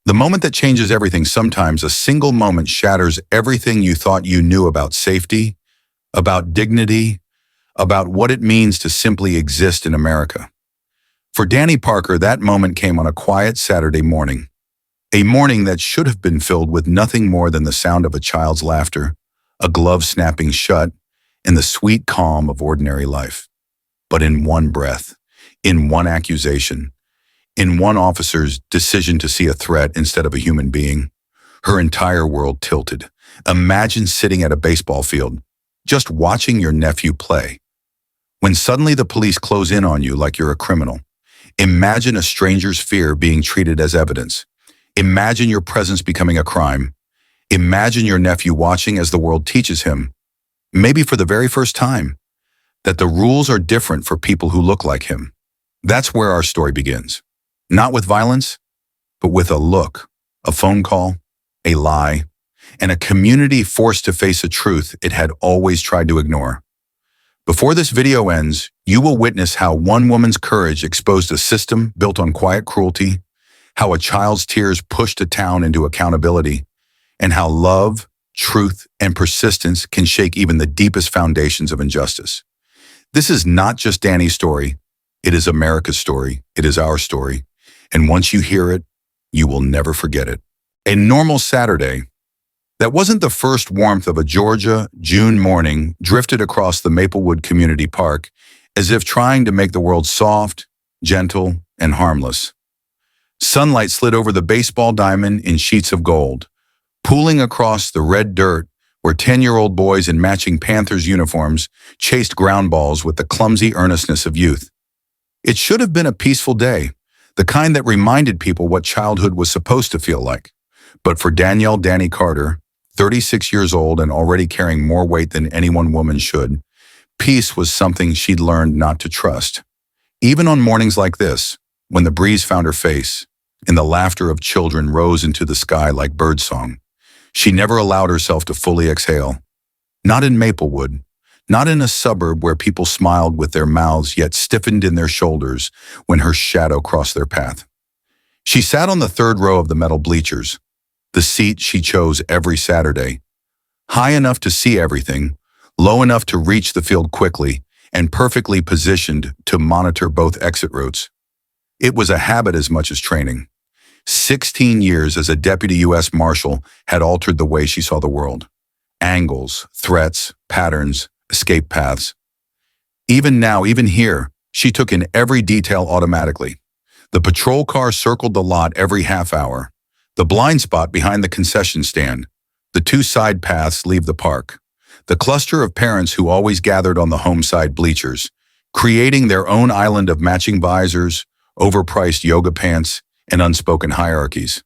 The moment that changes everything. Sometimes a single moment shatters everything you thought you knew about safety, about dignity, about what it means to simply exist in America. For Dani Parker, that moment came on a quiet Saturday morning. A morning that should have been filled with nothing more than the sound of a child's laughter, a glove snapping shut, and the sweet calm of ordinary life. But in one breath, in one accusation, in one officer's decision to see a threat instead of a human being, her entire world tilted. Imagine sitting at a baseball field, just watching your nephew play. When suddenly the police close in on you like you're a criminal. Imagine a stranger's fear being treated as evidence. Imagine your presence becoming a crime. Imagine your nephew watching as the world teaches him, maybe for the very first time, that the rules are different for people who look like him. That's where our story begins. Not with violence, but with a look, a phone call, a lie, and a community forced to face a truth it had always tried to ignore. Before this video ends, you will witness how one woman's courage exposed a system built on quiet cruelty, how a child's tears pushed a town into accountability, and how love, truth, and persistence can shake even the deepest foundations of injustice. This is not just Dani's story. It is America's story. It is our story. And once you hear it, you will never forget it. A normal Saturday, that wasn't the first warmth of a Georgia June morning, drifted across the Maplewood Community Park as if trying to make the world soft, gentle, and harmless. Sunlight slid over the baseball diamond in sheets of gold, pooling across the red dirt where 10-year-old boys in matching Panthers uniforms chased ground balls with the clumsy earnestness of youth. It should have been a peaceful day, the kind that reminded people what childhood was supposed to feel like. But for Dani Carter, 36 years old and already carrying more weight than any one woman should, peace was something she'd learned not to trust. Even on mornings like this, when the breeze found her face and the laughter of children rose into the sky like birdsong, she never allowed herself to fully exhale. Not in Maplewood, not in a suburb where people smiled with their mouths yet stiffened in their shoulders when her shadow crossed their path. She sat on the third row of the metal bleachers, the seat she chose every Saturday, high enough to see everything, low enough to reach the field quickly, and perfectly positioned to monitor both exit routes. It was a habit as much as training. 16 years as a deputy U.S. Marshal had altered the way she saw the world. Angles, threats, patterns, escape paths. Even now, even here, she took in every detail automatically. The patrol car circled the lot every half hour. The blind spot behind the concession stand. The two side paths leave the park. The cluster of parents who always gathered on the home side bleachers, creating their own island of matching visors, overpriced yoga pants, and unspoken hierarchies.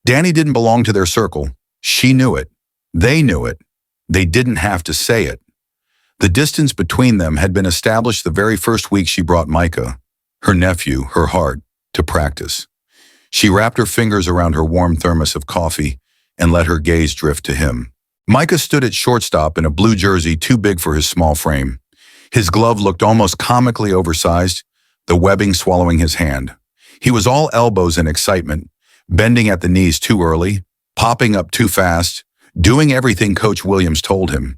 Dani didn't belong to their circle. She knew it. They knew it. They didn't have to say it. The distance between them had been established the very first week she brought Micah, her nephew, her heart, to practice. She wrapped her fingers around her warm thermos of coffee and let her gaze drift to him. Micah stood at shortstop in a blue jersey too big for his small frame. His glove looked almost comically oversized, the webbing swallowing his hand. He was all elbows in excitement, bending at the knees too early, popping up too fast, doing everything Coach Williams told him,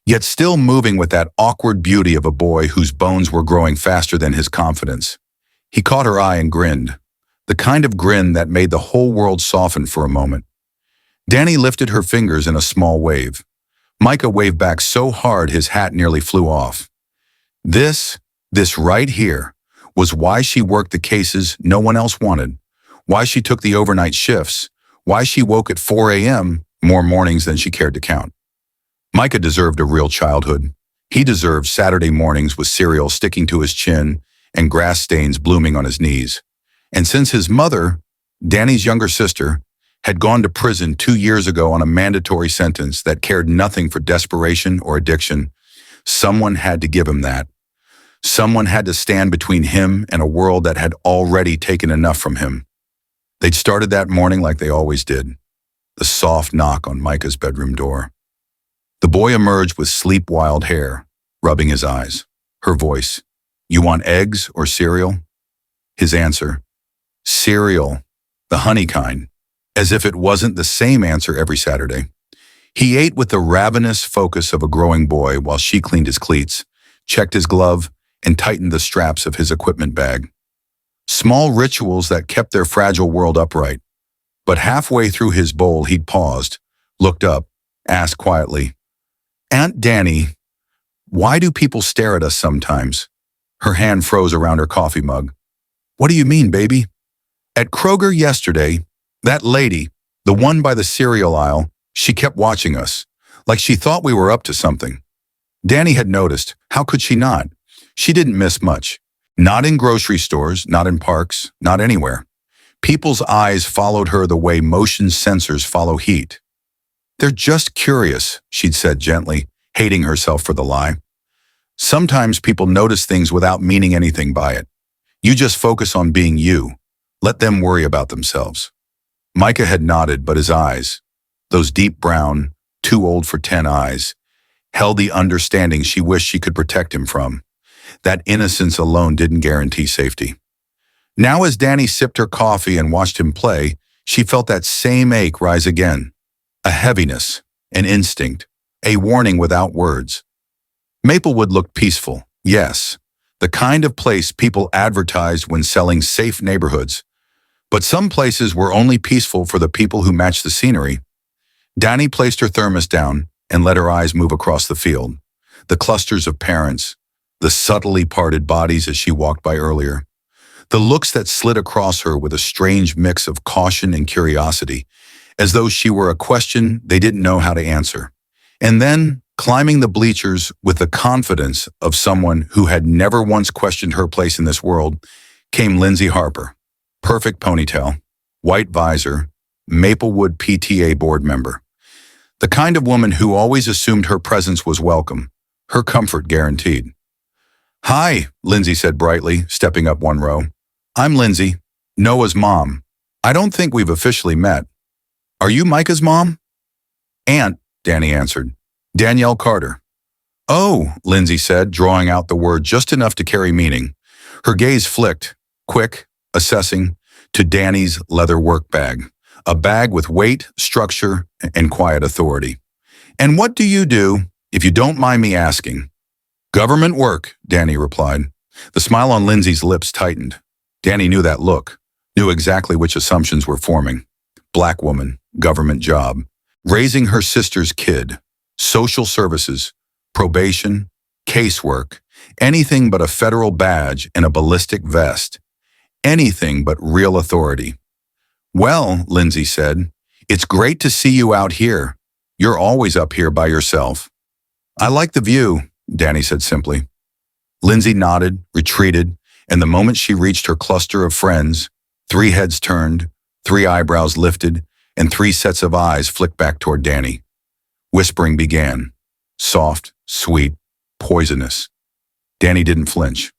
yet still moving with that awkward beauty of a boy whose bones were growing faster than his confidence. He caught her eye and grinned, the kind of grin that made the whole world soften for a moment. Dani lifted her fingers in a small wave. Micah waved back so hard his hat nearly flew off. This right here, was why she worked the cases no one else wanted, why she took the overnight shifts, why she woke at 4 a.m. more mornings than she cared to count. Micah deserved a real childhood. He deserved Saturday mornings with cereal sticking to his chin and grass stains blooming on his knees. And since his mother, Dani's younger sister, had gone to prison 2 years ago on a mandatory sentence that cared nothing for desperation or addiction, someone had to give him that. Someone had to stand between him and a world that had already taken enough from him. They'd started that morning like they always did, the soft knock on Micah's bedroom door. The boy emerged with sleep-wild hair, rubbing his eyes. Her voice, "You want eggs or cereal?" His answer, "Cereal, the honey kind." as if it wasn't the same answer every Saturday. He ate with the ravenous focus of a growing boy while she cleaned his cleats, checked his glove, and tightened the straps of his equipment bag. Small rituals that kept their fragile world upright. But halfway through his bowl, he'd paused, looked up, asked quietly, "Aunt Dani, why do people stare at us sometimes?" Her hand froze around her coffee mug. "What do you mean, baby?" "At Kroger yesterday, that lady, the one by the cereal aisle, she kept watching us, like she thought we were up to something." Dani had noticed. How could she not? She didn't miss much. Not in grocery stores, not in parks, not anywhere. People's eyes followed her the way motion sensors follow heat. "They're just curious," she'd said gently, hating herself for the lie. Sometimes people notice things without meaning anything by it. You just focus on being you. Let them worry about themselves. Micah had nodded, but his eyes, those deep brown, too old for 10 eyes, held the understanding she wished she could protect him from. That innocence alone didn't guarantee safety. Now as Dani sipped her coffee and watched him play, she felt that same ache rise again. A heaviness, an instinct, a warning without words. Maplewood looked peaceful, yes, the kind of place people advertised when selling safe neighborhoods. But some places were only peaceful for the people who matched the scenery. Dani placed her thermos down and let her eyes move across the field. The clusters of parents, the subtly parted bodies as she walked by earlier. The looks that slid across her with a strange mix of caution and curiosity, as though she were a question they didn't know how to answer. And then, climbing the bleachers with the confidence of someone who had never once questioned her place in this world, came Lindsay Harper. Perfect ponytail, white visor, Maplewood PTA board member. The kind of woman who always assumed her presence was welcome, her comfort guaranteed. "Hi," Lindsay said brightly, stepping up one row. "I'm Lindsay, Noah's mom. I don't think we've officially met. Are you Micah's mom?" "Aunt," Dani answered. "Danielle Carter." "Oh," Lindsay said, drawing out the word just enough to carry meaning. Her gaze flicked, quick, assessing, to Dani's leather work bag, a bag with weight, structure, and quiet authority. "And what do you do, if you don't mind me asking?" "Government work," Dani replied. The smile on Lindsay's lips tightened. Dani knew that look, knew exactly which assumptions were forming. Black woman, government job, raising her sister's kid, social services, probation, casework, anything but a federal badge and a ballistic vest. Anything but real authority. "Well," Lindsay said, "it's great to see you out here. You're always up here by yourself." "I like the view," Dani said simply. Lindsay nodded, retreated, and the moment she reached her cluster of friends, 3 heads turned, 3 eyebrows lifted, and 3 sets of eyes flicked back toward Dani. Whispering began. Soft, sweet, poisonous. Dani didn't flinch.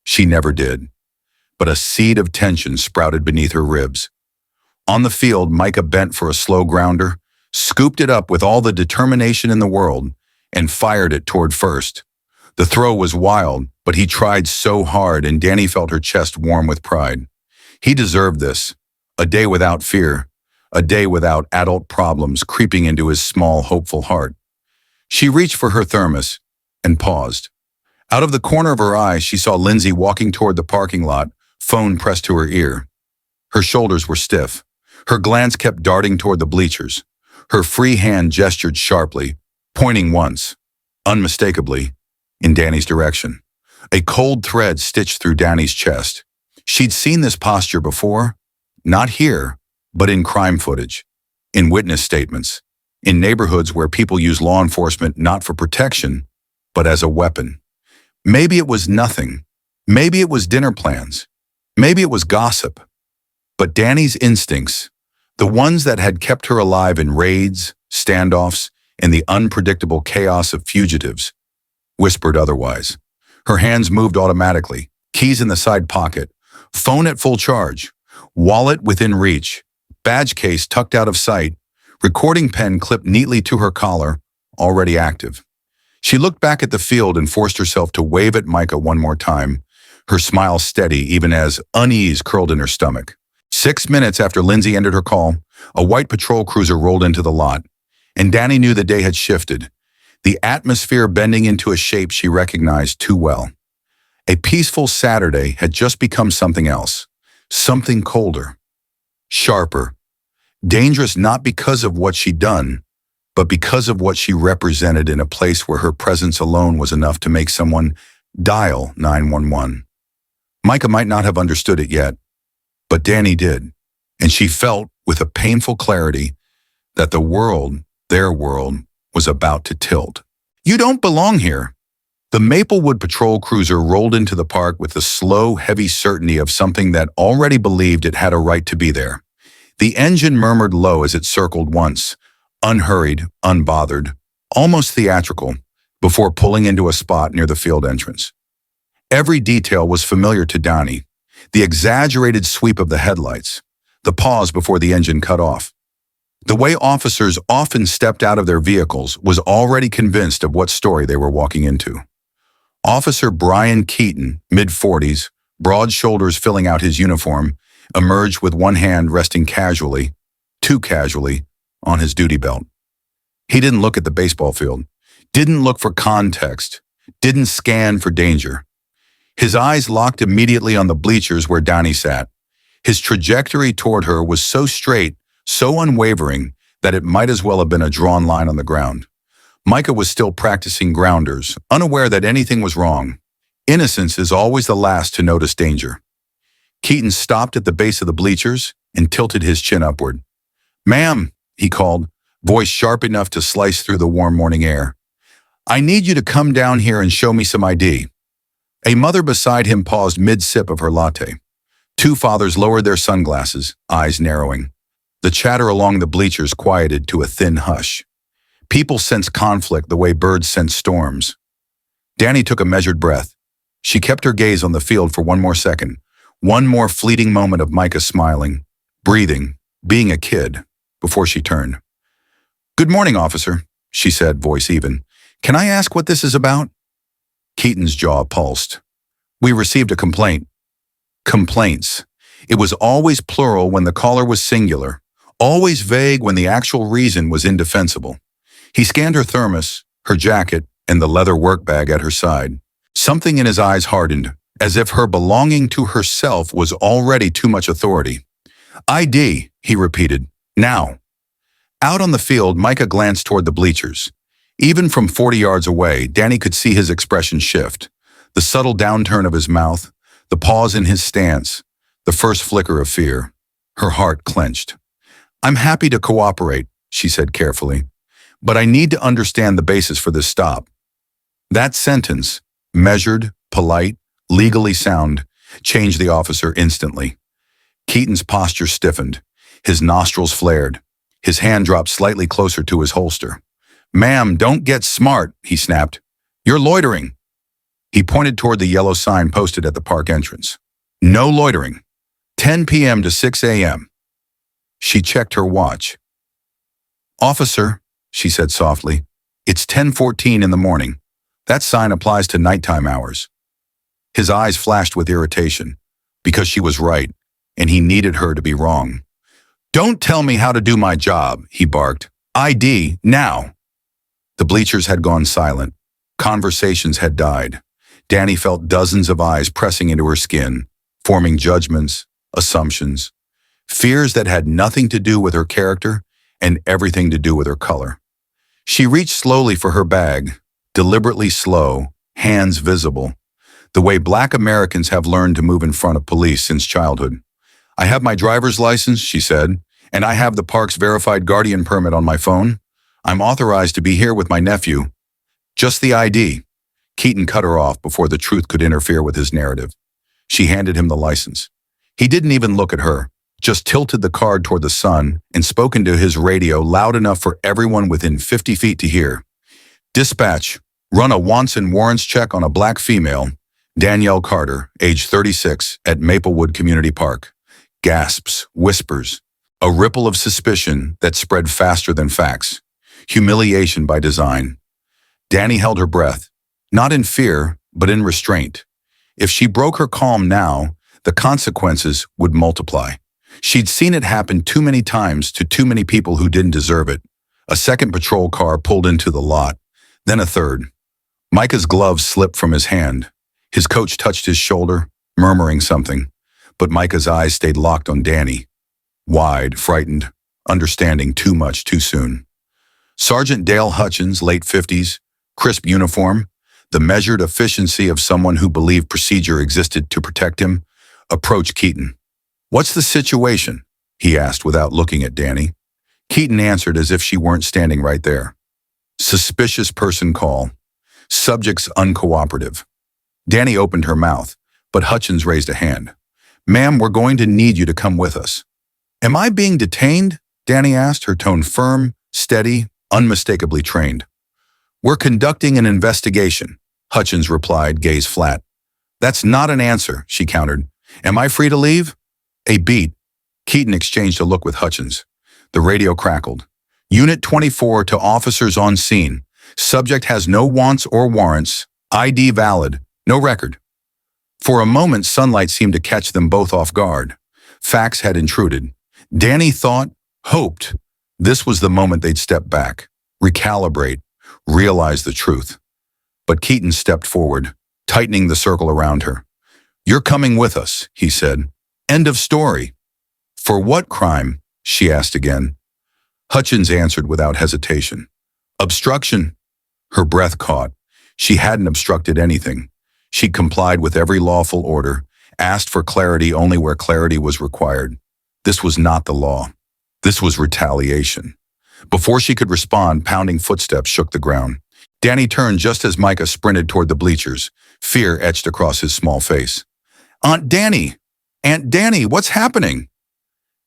She never did. But a seed of tension sprouted beneath her ribs. On the field, Micah bent for a slow grounder, scooped it up with all the determination in the world, and fired it toward first. The throw was wild, but he tried so hard, and Dani felt her chest warm with pride. He deserved this. A day without fear. A day without adult problems creeping into his small, hopeful heart. She reached for her thermos and paused. Out of the corner of her eye, she saw Lindsay walking toward the parking lot, phone pressed to her ear. Her shoulders were stiff. Her glance kept darting toward the bleachers. Her free hand gestured sharply, pointing once, unmistakably, in Dani's direction. A cold thread stitched through Dani's chest. She'd seen this posture before, not here, but in crime footage, in witness statements, in neighborhoods where people use law enforcement not for protection, but as a weapon. Maybe it was nothing. Maybe it was dinner plans. Maybe it was gossip. But Dani's instincts, the ones that had kept her alive in raids, standoffs, and the unpredictable chaos of fugitives, whispered otherwise. Her hands moved automatically, keys in the side pocket, phone at full charge, wallet within reach, badge case tucked out of sight, recording pen clipped neatly to her collar, already active. She looked back at the field and forced herself to wave at Micah one more time, her smile steady even as unease curled in her stomach. 6 minutes after Lindsay ended her call, A white patrol cruiser rolled into the lot, and Dani knew the day had shifted, the atmosphere bending into a shape she recognized too well. A peaceful Saturday had just become something else, something colder, sharper, dangerous not because of what she'd done, but because of what she represented in a place where her presence alone was enough to make someone dial 911. Micah might not have understood it yet, but Dani did, and she felt with a painful clarity that the world, their world, was about to tilt. "You don't belong here." The Maplewood patrol cruiser rolled into the park with the slow, heavy certainty of something that already believed it had a right to be there. The engine murmured low as it circled once, unhurried, unbothered, almost theatrical, before pulling into a spot near the field entrance. Every detail was familiar to Dani: the exaggerated sweep of the headlights, the pause before the engine cut off. The way officers often stepped out of their vehicles was already convinced of what story they were walking into. Officer Brian Keaton, mid-40s, broad shoulders filling out his uniform, emerged with one hand resting casually, too casually, on his duty belt. He didn't look at the baseball field, didn't look for context, didn't scan for danger. His eyes locked immediately on the bleachers where Dani sat. His trajectory toward her was so straight, so unwavering, that it might as well have been a drawn line on the ground. Micah was still practicing grounders, unaware that anything was wrong. Innocence is always the last to notice danger. Keaton stopped at the base of the bleachers and tilted his chin upward. "Ma'am," he called, voice sharp enough to slice through the warm morning air. "I need you to come down here and show me some ID." A mother beside him paused mid-sip of her latte. Two fathers lowered their sunglasses, eyes narrowing. The chatter along the bleachers quieted to a thin hush. People sense conflict the way birds sense storms. Dani took a measured breath. She kept her gaze on the field for one more second, one more fleeting moment of Micah smiling, breathing, being a kid, before she turned. "Good morning, officer," she said, voice even. "Can I ask what this is about?" Keaton's jaw pulsed. "We received a complaint." Complaints. It was always plural when the caller was singular, always vague when the actual reason was indefensible. He scanned her thermos, her jacket, and the leather work bag at her side. Something in his eyes hardened, as if her belonging to herself was already too much authority. "ID," he repeated. "Now." Out on the field, Micah glanced toward the bleachers. Even from 40 yards away, Dani could see his expression shift. The subtle downturn of his mouth, the pause in his stance, the first flicker of fear. Her heart clenched. "I'm happy to cooperate," she said carefully, "but I need to understand the basis for this stop." That sentence, measured, polite, legally sound, changed the officer instantly. Keaton's posture stiffened. His nostrils flared. His hand dropped slightly closer to his holster. "Ma'am, don't get smart," he snapped. "You're loitering." He pointed toward the yellow sign posted at the park entrance. "No loitering. 10 p.m. to 6 a.m. She checked her watch. "Officer," she said softly, "it's 10:14 in the morning. That sign applies to nighttime hours." His eyes flashed with irritation, because she was right, and he needed her to be wrong. "Don't tell me how to do my job," he barked. "ID, now." The bleachers had gone silent. Conversations had died. Dani felt dozens of eyes pressing into her skin, forming judgments, assumptions, fears that had nothing to do with her character and everything to do with her color. She reached slowly for her bag, deliberately slow, hands visible, the way Black Americans have learned to move in front of police since childhood. "I have my driver's license," she said, "and I have the park's verified guardian permit on my phone. I'm authorized to be here with my nephew." "Just the ID." Keaton cut her off before the truth could interfere with his narrative. She handed him the license. He didn't even look at her, just tilted the card toward the sun and spoke into his radio loud enough for everyone within 50 feet to hear. "Dispatch, run a wants and warrants check on a Black female, Danielle Carter, age 36, at Maplewood Community Park." Gasps, whispers, a ripple of suspicion that spread faster than facts. Humiliation by design. Dani held her breath, not in fear, but in restraint. If she broke her calm now, the consequences would multiply. She'd seen it happen too many times to too many people who didn't deserve it. A second patrol car pulled into the lot, then a third. Micah's glove slipped from his hand. His coach touched his shoulder, murmuring something, but Micah's eyes stayed locked on Dani, wide, frightened, understanding too much too soon. Sergeant Dale Hutchins, late 50s, crisp uniform, the measured efficiency of someone who believed procedure existed to protect him, approached Keaton. "What's the situation?" he asked without looking at Dani. Keaton answered as if she weren't standing right there. "Suspicious person call. Subject's uncooperative." Dani opened her mouth, but Hutchins raised a hand. "Ma'am, we're going to need you to come with us." "Am I being detained?" Dani asked, her tone firm, steady, unmistakably trained. "We're conducting an investigation," Hutchins replied, gaze flat. "That's not an answer," she countered. "Am I free to leave?" A beat. Keaton exchanged a look with Hutchins. The radio crackled. "Unit 24 to officers on scene. Subject has no wants or warrants. ID valid. No record." For a moment, sunlight seemed to catch them both off guard. Facts had intruded. Dani thought, hoped, this was the moment they'd step back, recalibrate, realize the truth. But Keaton stepped forward, tightening the circle around her. "You're coming with us," he said. "End of story." "For what crime?" she asked again. Hutchins answered without hesitation. "Obstruction." Her breath caught. She hadn't obstructed anything. She complied with every lawful order, asked for clarity only where clarity was required. This was not the law. This was retaliation. Before she could respond, pounding footsteps shook the ground. Dani turned just as Micah sprinted toward the bleachers, fear etched across his small face. "Aunt Dani! Aunt Dani, what's happening?"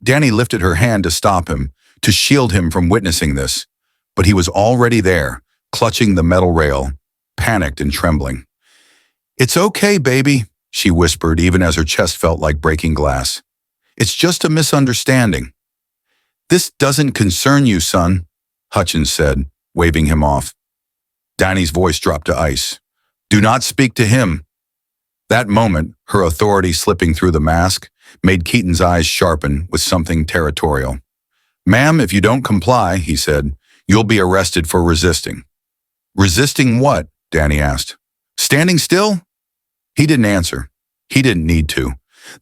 Dani lifted her hand to stop him, to shield him from witnessing this, but he was already there, clutching the metal rail, panicked and trembling. "It's okay, baby," she whispered, even as her chest felt like breaking glass. "It's just a misunderstanding." "This doesn't concern you, son," Hutchins said, waving him off. Dani's voice dropped to ice. "Do not speak to him." That moment, her authority slipping through the mask, made Keaton's eyes sharpen with something territorial. "Ma'am, if you don't comply," he said, "you'll be arrested for resisting." "Resisting what?" Dani asked. "Standing still?" He didn't answer. He didn't need to.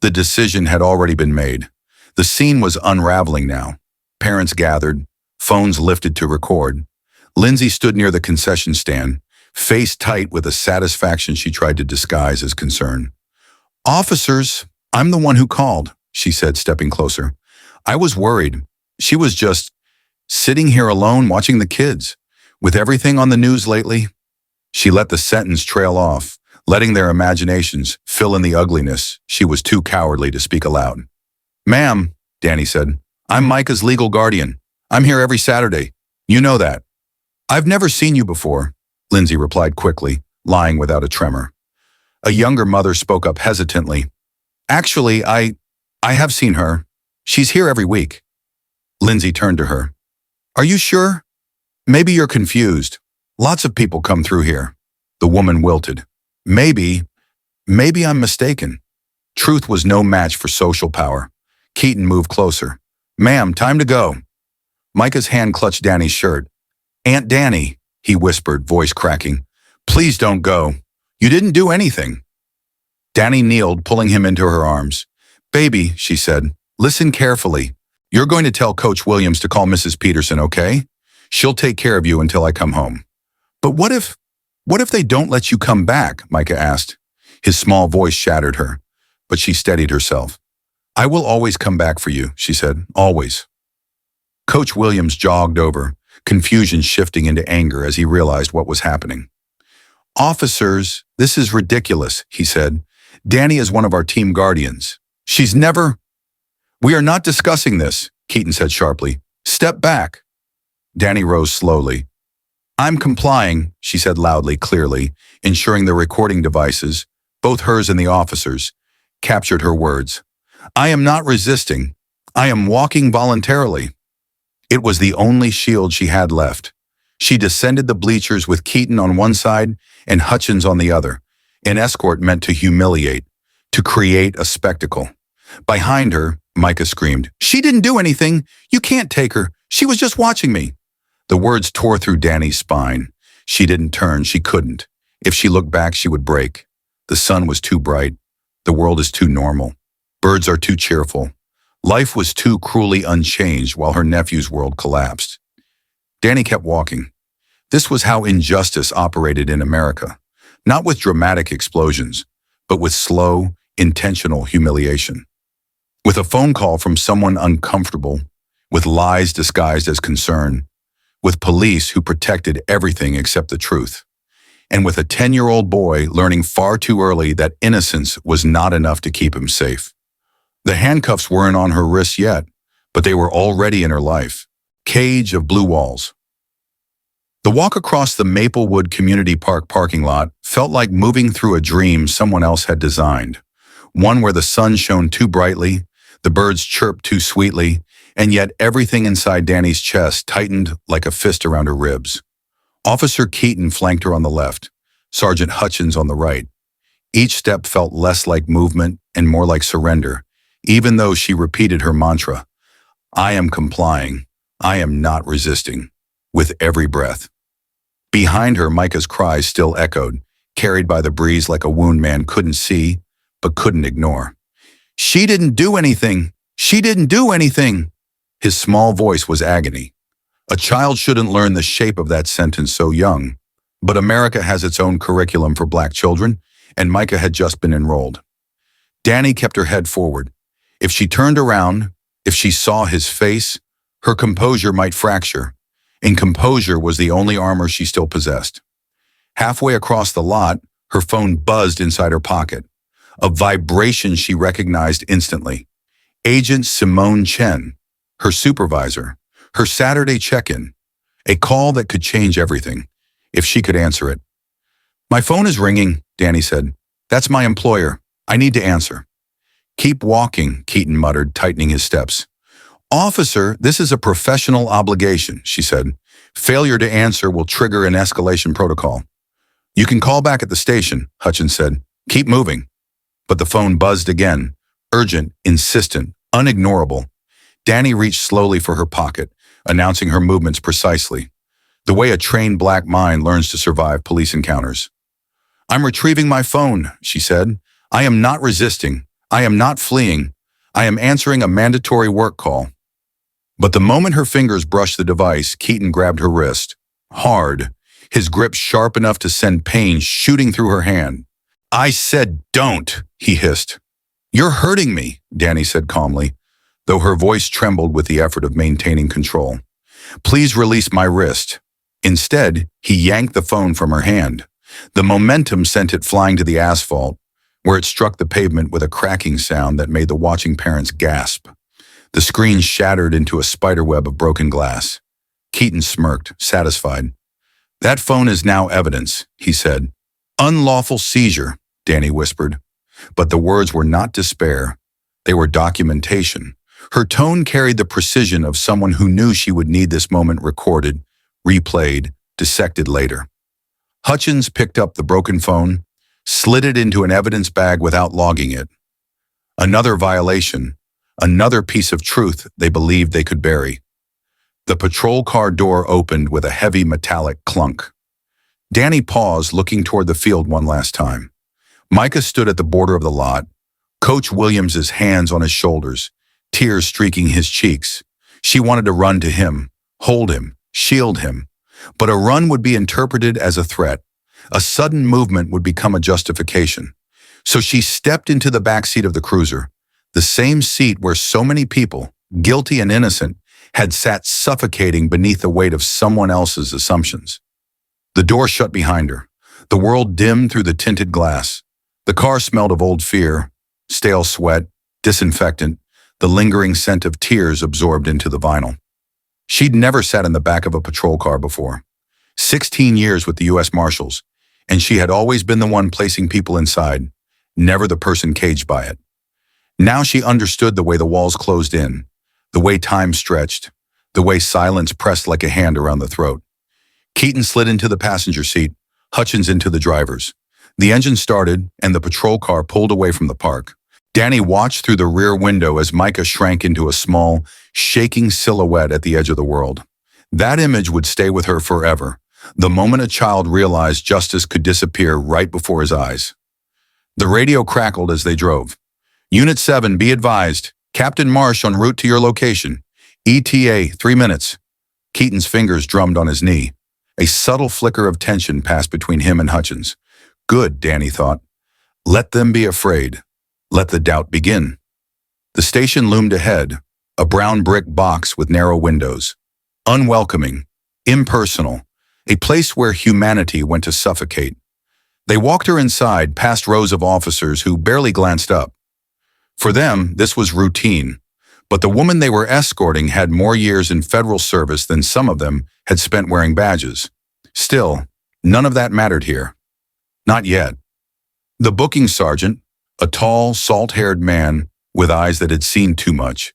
The decision had already been made. The scene was unraveling now. Parents gathered, phones lifted to record. Lindsay stood near the concession stand, face tight with a satisfaction she tried to disguise as concern. "Officers, I'm the one who called," she said, stepping closer. "I was worried. She was just sitting here alone watching the kids. With everything on the news lately." She let the sentence trail off, letting their imaginations fill in the ugliness. She was too cowardly to speak aloud. "Ma'am," Dani said, "I'm Micah's legal guardian. I'm here every Saturday. You know that." "I've never seen you before," Lindsay replied quickly, lying without a tremor. A younger mother spoke up hesitantly. "Actually, I have seen her. She's here every week." Lindsay turned to her. "Are you sure? Maybe you're confused. Lots of people come through here." The woman wilted. Maybe I'm mistaken." Truth was no match for social power. Keaton moved closer. "Ma'am, time to go." Micah's hand clutched Dani's shirt. "Aunt Dani," he whispered, voice cracking. "Please don't go. You didn't do anything." Dani kneeled, pulling him into her arms. "Baby," she said, "listen carefully. You're going to tell Coach Williams to call Mrs. Peterson, okay? She'll take care of you until I come home." "But what if they don't let you come back?" Micah asked. His small voice shattered her, but she steadied herself. "I will always come back for you," she said, "always." Coach Williams jogged over, confusion shifting into anger as he realized what was happening. "Officers, this is ridiculous," he said. "Dani is one of our team guardians. She's never—" "We are not discussing this," Keaton said sharply. "Step back." Dani rose slowly. "I'm complying," she said loudly, clearly, ensuring the recording devices, both hers and the officers, captured her words. "I am not resisting. I am walking voluntarily." It was the only shield she had left. She descended the bleachers with Keaton on one side and Hutchins on the other, an escort meant to humiliate, to create a spectacle. Behind her, Micah screamed. "She didn't do anything. You can't take her. She was just watching me." The words tore through Dani's spine. She didn't turn. She couldn't. If she looked back, she would break. The sun was too bright. The world is too normal. Birds are too cheerful. Life was too cruelly unchanged while her nephew's world collapsed. Dani kept walking. This was how injustice operated in America. Not with dramatic explosions, but with slow, intentional humiliation. With a phone call from someone uncomfortable, with lies disguised as concern, with police who protected everything except the truth, and with a 10-year-old boy learning far too early that innocence was not enough to keep him safe. The handcuffs weren't on her wrists yet, but they were already in her life. Cage of blue walls. The walk across the Maplewood Community Park parking lot felt like moving through a dream someone else had designed. One where the sun shone too brightly, the birds chirped too sweetly, and yet everything inside Dani's chest tightened like a fist around her ribs. Officer Keaton flanked her on the left, Sergeant Hutchins on the right. Each step felt less like movement and more like surrender, even though she repeated her mantra, "I am complying, I am not resisting," with every breath. Behind her, Micah's cries still echoed, carried by the breeze like a wound man couldn't see, but couldn't ignore. "She didn't do anything! She didn't do anything!" His small voice was agony. A child shouldn't learn the shape of that sentence so young, but America has its own curriculum for Black children, and Micah had just been enrolled. Dani kept her head forward. If she turned around, if she saw his face, her composure might fracture, and composure was the only armor she still possessed. Halfway across the lot, her phone buzzed inside her pocket. A vibration she recognized instantly. Agent Simone Chen, her supervisor, her Saturday check-in. A call that could change everything, if she could answer it. "My phone is ringing," Dani said. "That's my employer. I need to answer." "Keep walking," Keaton muttered, tightening his steps. "Officer, this is a professional obligation," she said. "Failure to answer will trigger an escalation protocol." "You can call back at the station," Hutchins said. "Keep moving." But the phone buzzed again, urgent, insistent, unignorable. Dani reached slowly for her pocket, announcing her movements precisely, the way a trained Black mind learns to survive police encounters. "I'm retrieving my phone," she said. "I am not resisting. I am not fleeing. I am answering a mandatory work call." But the moment her fingers brushed the device, Keaton grabbed her wrist. Hard, his grip sharp enough to send pain shooting through her hand. "I said don't," he hissed. "You're hurting me," Dani said calmly, though her voice trembled with the effort of maintaining control. "Please release my wrist." Instead, he yanked the phone from her hand. The momentum sent it flying to the asphalt, where it struck the pavement with a cracking sound that made the watching parents gasp. The screen shattered into a spiderweb of broken glass. Keaton smirked, satisfied. "That phone is now evidence," he said. "Unlawful seizure," Dani whispered. But the words were not despair. They were documentation. Her tone carried the precision of someone who knew she would need this moment recorded, replayed, dissected later. Hutchins picked up the broken phone, slid it into an evidence bag without logging it. Another violation, another piece of truth they believed they could bury. The patrol car door opened with a heavy metallic clunk. Dani paused, looking toward the field one last time. Micah stood at the border of the lot, Coach Williams's hands on his shoulders, tears streaking his cheeks. She wanted to run to him, hold him, shield him. But a run would be interpreted as a threat. A sudden movement would become a justification. So she stepped into the backseat of the cruiser, the same seat where so many people, guilty and innocent, had sat suffocating beneath the weight of someone else's assumptions. The door shut behind her. The world dimmed through the tinted glass. The car smelled of old fear, stale sweat, disinfectant, the lingering scent of tears absorbed into the vinyl. She'd never sat in the back of a patrol car before. 16 years with the U.S. Marshals, and she had always been the one placing people inside, never the person caged by it. Now she understood the way the walls closed in, the way time stretched, the way silence pressed like a hand around the throat. Keaton slid into the passenger seat, Hutchins into the driver's. The engine started, and the patrol car pulled away from the park. Dani watched through the rear window as Micah shrank into a small, shaking silhouette at the edge of the world. That image would stay with her forever, the moment a child realized justice could disappear right before his eyes. The radio crackled as they drove. Unit 7, be advised. Captain Marsh en route to your location. ETA, 3 minutes. Keaton's fingers drummed on his knee. A subtle flicker of tension passed between him and Hutchins. Good, Dani thought. Let them be afraid. Let the doubt begin. The station loomed ahead, a brown brick box with narrow windows. Unwelcoming, impersonal, a place where humanity went to suffocate. They walked her inside, past rows of officers who barely glanced up. For them, this was routine, but the woman they were escorting had more years in federal service than some of them had spent wearing badges. Still, none of that mattered here. Not yet. The booking sergeant, a tall, salt-haired man with eyes that had seen too much,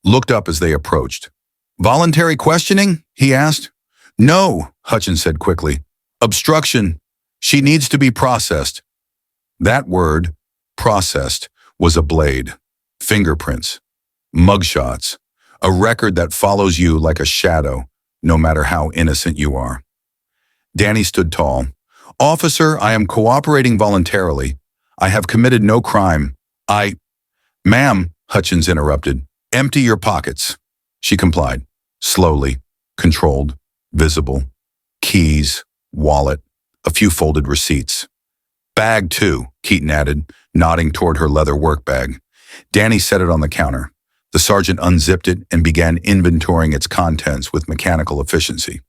looked up as they approached. Voluntary questioning? He asked. No, Hutchins said quickly. Obstruction. She needs to be processed. That word, processed, was a blade. Fingerprints. Mugshots. A record that follows you like a shadow, no matter how innocent you are. Dani stood tall. Officer, I am cooperating voluntarily. I have committed no crime. Ma'am, Hutchins interrupted. Empty your pockets. She complied. Slowly, controlled, visible. Keys, wallet, a few folded receipts. Bag too, Keaton added, nodding toward her leather work bag. Dani set it on the counter. The sergeant unzipped it and began inventorying its contents with mechanical efficiency.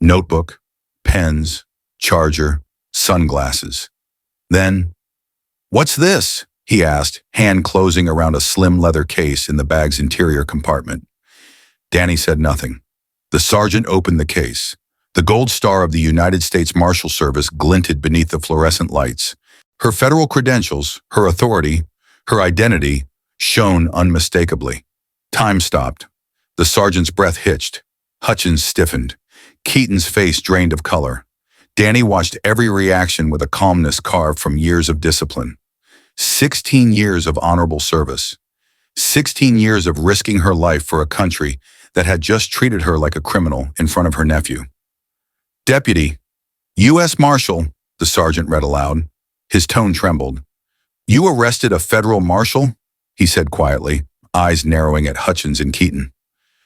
Notebook, pens, charger, sunglasses. Then, what's this? He asked, hand closing around a slim leather case in the bag's interior compartment. Dani said nothing. The sergeant opened the case. The gold star of the United States Marshal Service glinted beneath the fluorescent lights. Her federal credentials, her authority, her identity shone unmistakably. Time stopped. The sergeant's breath hitched. Hutchins stiffened. Keaton's face drained of color. Dani watched every reaction with a calmness carved from years of discipline. 16 years of honorable service. 16 years of risking her life for a country that had just treated her like a criminal in front of her nephew. Deputy, U.S. Marshal, the sergeant read aloud. His tone trembled. You arrested a federal marshal? He said quietly, eyes narrowing at Hutchins and Keaton.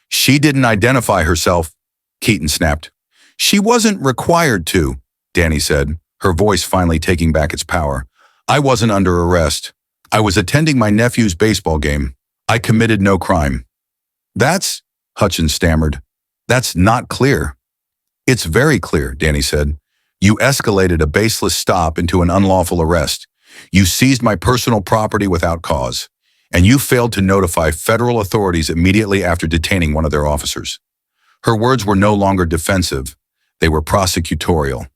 She didn't identify herself, Keaton snapped. She wasn't required to, Dani said, her voice finally taking back its power. I wasn't under arrest. I was attending my nephew's baseball game. I committed no crime. That's, Hutchins stammered. That's not clear. It's very clear, Dani said. You escalated a baseless stop into an unlawful arrest. You seized my personal property without cause. And you failed to notify federal authorities immediately after detaining one of their officers. Her words were no longer defensive. They were prosecutorial.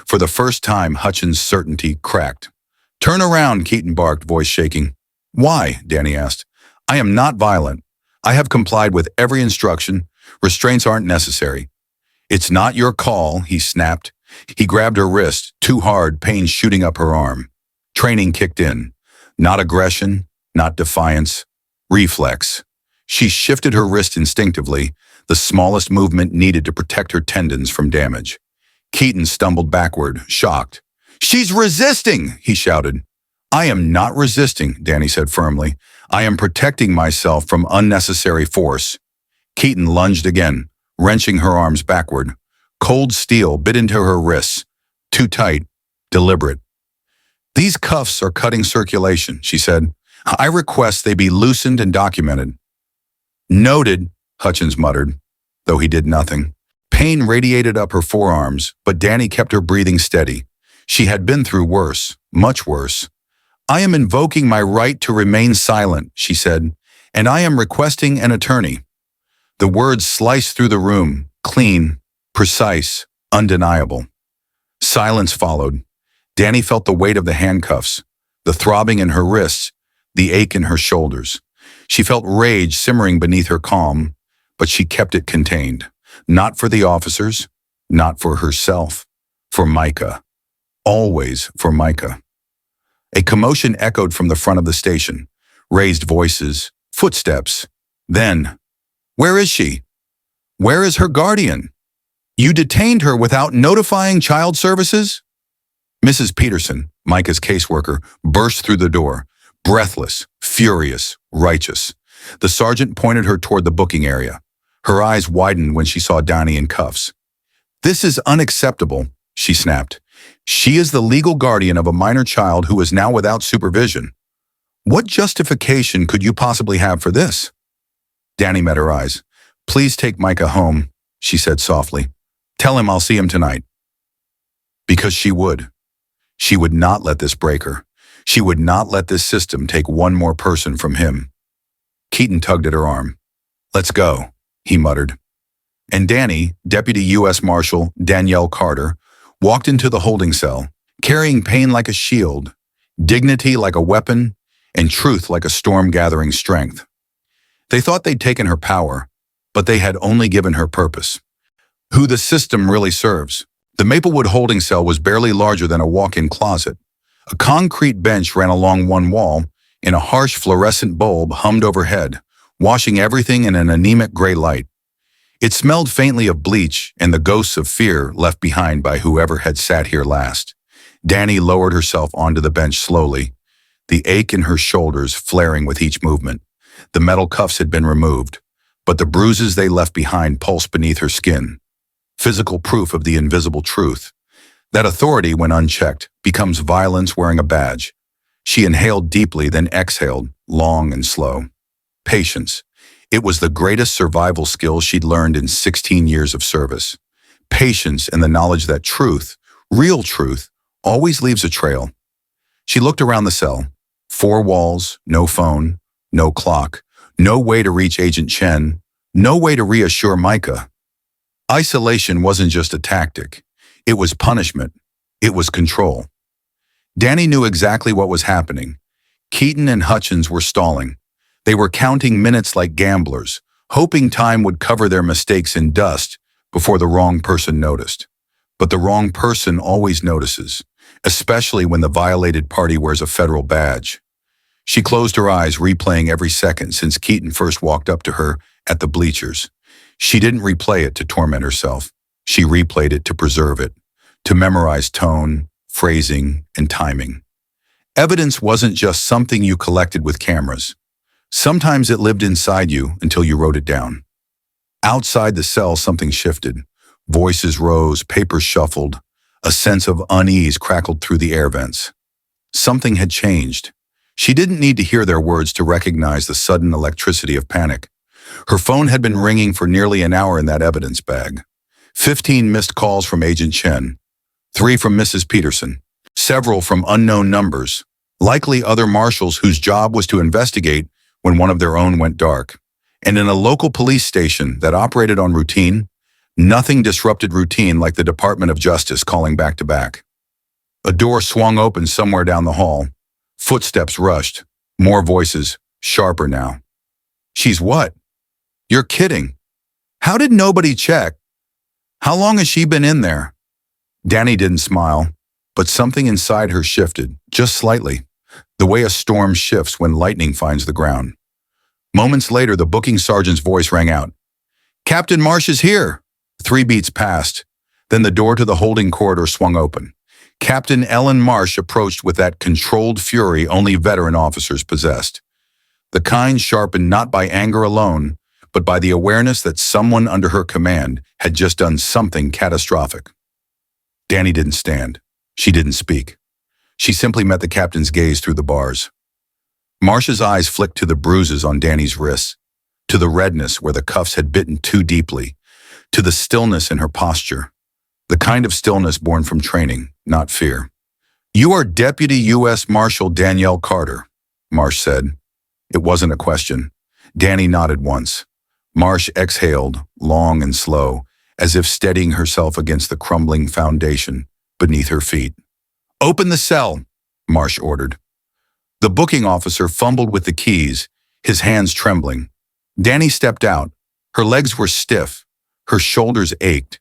For the first time, Hutchins' certainty cracked. Turn around, Keaton barked, voice shaking. Why? Dani asked. I am not violent. I have complied with every instruction. Restraints aren't necessary. It's not your call, he snapped. He grabbed her wrist, too hard, pain shooting up her arm. Training kicked in. Not aggression, not defiance. Reflex. She shifted her wrist instinctively, the smallest movement needed to protect her tendons from damage. Keaton stumbled backward, shocked. She's resisting, he shouted. I am not resisting, Dani said firmly. I am protecting myself from unnecessary force. Keaton lunged again, wrenching her arms backward. Cold steel bit into her wrists. Too tight, deliberate. These cuffs are cutting circulation, she said. I request they be loosened and documented. Noted, Hutchins muttered, though he did nothing. Pain radiated up her forearms, but Dani kept her breathing steady. She had been through worse, much worse. I am invoking my right to remain silent, she said, and I am requesting an attorney. The words sliced through the room, clean, precise, undeniable. Silence followed. Dani felt the weight of the handcuffs, the throbbing in her wrists, the ache in her shoulders. She felt rage simmering beneath her calm, but she kept it contained. Not for the officers, not for herself, for Micah. Always for Micah. A commotion echoed from the front of the station. Raised voices, footsteps. Then, where is she? Where is her guardian? You detained her without notifying child services? Mrs. Peterson, Micah's caseworker, burst through the door, breathless, furious, righteous. The sergeant pointed her toward the booking area. Her eyes widened when she saw Dani in cuffs. This is unacceptable, she snapped. She is the legal guardian of a minor child who is now without supervision. What justification could you possibly have for this? Dani met her eyes. Please take Micah home, she said softly. Tell him I'll see him tonight. Because she would. She would not let this break her. She would not let this system take one more person from him. Keaton tugged at her arm. Let's go, he muttered. And Dani, Deputy U.S. Marshal Danielle Carter, walked into the holding cell, carrying pain like a shield, dignity like a weapon, and truth like a storm-gathering strength. They thought they'd taken her power, but they had only given her purpose. Who the system really serves. The Maplewood holding cell was barely larger than a walk-in closet. A concrete bench ran along one wall, and a harsh fluorescent bulb hummed overhead, washing everything in an anemic gray light. It smelled faintly of bleach and the ghosts of fear left behind by whoever had sat here last. Dani lowered herself onto the bench slowly, the ache in her shoulders flaring with each movement. The metal cuffs had been removed, but the bruises they left behind pulsed beneath her skin. Physical proof of the invisible truth. That authority, when unchecked, becomes violence wearing a badge. She inhaled deeply, then exhaled, long and slow. Patience. It was the greatest survival skill she'd learned in 16 years of service. Patience and the knowledge that truth, real truth, always leaves a trail. She looked around the cell. 4 walls, no phone, no clock, no way to reach Agent Chen, no way to reassure Micah. Isolation wasn't just a tactic. It was punishment. It was control. Dani knew exactly what was happening. Keaton and Hutchins were stalling. They were counting minutes like gamblers, hoping time would cover their mistakes in dust before the wrong person noticed. But the wrong person always notices, especially when the violated party wears a federal badge. She closed her eyes, replaying every second since Keaton first walked up to her at the bleachers. She didn't replay it to torment herself. She replayed it to preserve it, to memorize tone, phrasing, and timing. Evidence wasn't just something you collected with cameras. Sometimes it lived inside you until you wrote it down. Outside the cell, something shifted. Voices rose, papers shuffled. A sense of unease crackled through the air vents. Something had changed. She didn't need to hear their words to recognize the sudden electricity of panic. Her phone had been ringing for nearly an hour in that evidence bag. 15 missed calls from Agent Chen, 3 from Mrs. Peterson, several from unknown numbers, likely other marshals whose job was to investigate when one of their own went dark. And in a local police station that operated on routine, nothing disrupted routine like the Department of Justice calling back to back. A door swung open somewhere down the hall. Footsteps rushed, more voices, sharper now. She's what? You're kidding. How did nobody check? How long has she been in there? Dani didn't smile, but something inside her shifted, just slightly, the way a storm shifts when lightning finds the ground. Moments later, the booking sergeant's voice rang out. Captain Marsh is here. 3 beats passed. Then the door to the holding corridor swung open. Captain Ellen Marsh approached with that controlled fury only veteran officers possessed. The kind sharpened not by anger alone, but by the awareness that someone under her command had just done something catastrophic. Dani didn't stand. She didn't speak. She simply met the captain's gaze through the bars. Marsh's eyes flicked to the bruises on Dani's wrists, to the redness where the cuffs had bitten too deeply, to the stillness in her posture, the kind of stillness born from training, not fear. You are Deputy U.S. Marshal Danielle Carter, Marsh said. It wasn't a question. Dani nodded once. Marsh exhaled, long and slow, as if steadying herself against the crumbling foundation beneath her feet. Open the cell, Marsh ordered. The booking officer fumbled with the keys, his hands trembling. Dani stepped out. Her legs were stiff, her shoulders ached,